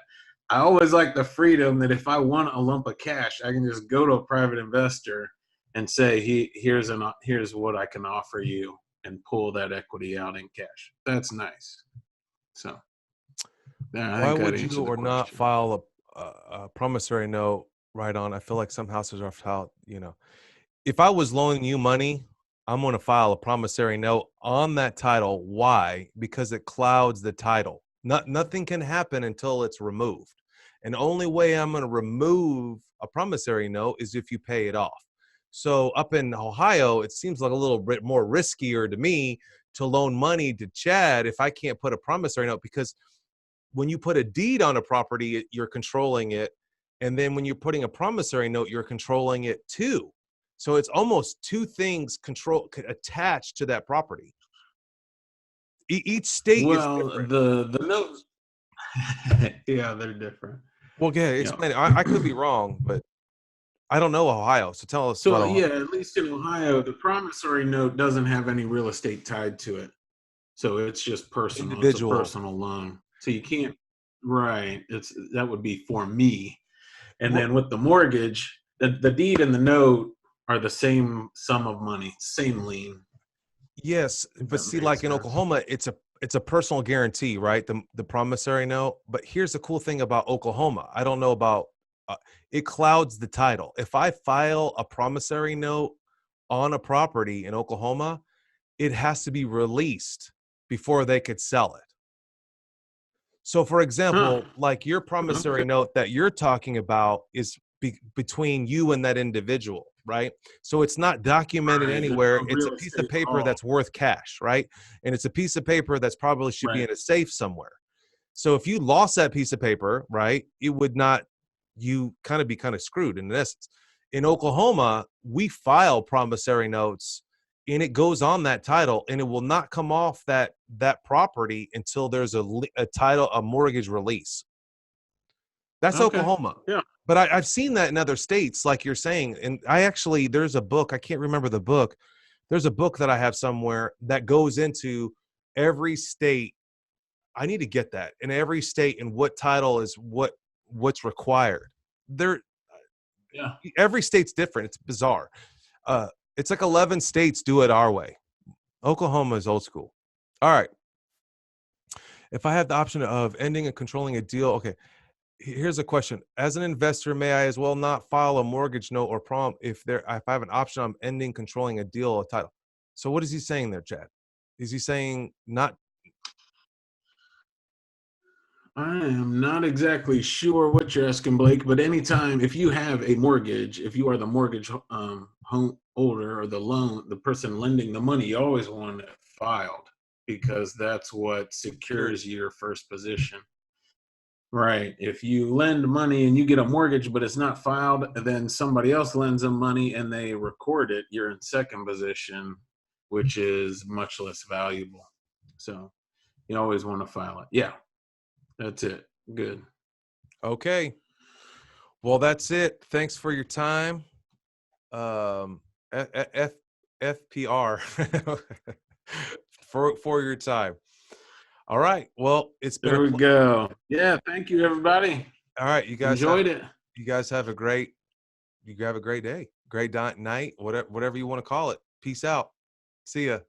I always like the freedom that if I want a lump of cash, I can just go to a private investor and say, here's what I can offer you, and pull that equity out in cash. That's nice. So, yeah, Why would you or not file a promissory note right on? I feel like some houses are filed, if I was loaning you money, I'm going to file a promissory note on that title. Why? Because it clouds the title. Nothing can happen until it's removed. And the only way I'm going to remove a promissory note is if you pay it off. So up in Ohio, it seems like a little bit more riskier to me to loan money to Chad if I can't put a promissory note, because when you put a deed on a property, you're controlling it. And then when you're putting a promissory note, you're controlling it too. So it's almost two things attached to that property. Each state is different. The notes, yeah, they're different. Well, yeah, explain it. I could be wrong, but I don't know Ohio, so tell us. So yeah, at least in Ohio, the promissory note doesn't have any real estate tied to it, so it's just personal. Individual. It's a personal loan, so you can't. Right, that would be for me, and then with the mortgage, the deed and the note are the same sum of money, same lien. Yes, but see, like in Oklahoma, it's a personal guarantee, right? The promissory note. But here's the cool thing about Oklahoma. I don't know about it clouds the title. If I file a promissory note on a property in Oklahoma, it has to be released before they could sell it. So, for example, like your promissory note that you're talking about is between you and that individual, right? So it's not documented anywhere. It's a piece of paper that's worth cash, right? And it's a piece of paper that's probably should be in a safe somewhere. So if you lost that piece of paper, right, it would not, you be kind of screwed in essence. In Oklahoma, we file promissory notes and it goes on that title, and it will not come off that property until there's a title, a mortgage release. That's Oklahoma. Yeah. But I've seen that in other states, like you're saying. And there's a book, I can't remember the book. There's a book that I have somewhere that goes into every state, I need to get that in every state, and what title is what's required. There, Yeah. every state's different. It's bizarre. It's like 11 states do it our way. Oklahoma is old school. All right. If I have the option of ending and controlling a deal, okay. Here's a question. As an investor, may I as well not file a mortgage note or prom if I have an option on ending, controlling a deal or title? So what is he saying there, Chad? Is he saying not? I am not exactly sure what you're asking, Blake, but anytime, if you have a mortgage, if you are the mortgage home holder or the person lending the money, you always want it filed because that's what secures your first position. Right. If you lend money and you get a mortgage, but it's not filed, then somebody else lends them money and they record it, you're in second position, which is much less valuable. So you always want to file it. Yeah. That's it. Good. Okay. Well, that's it. Thanks for your time. FPR for your time. All right. Well, it's been There we go. Yeah. Thank you, everybody. All right. You guys enjoyed it. You guys have a great day, great night, whatever you want to call it. Peace out. See ya.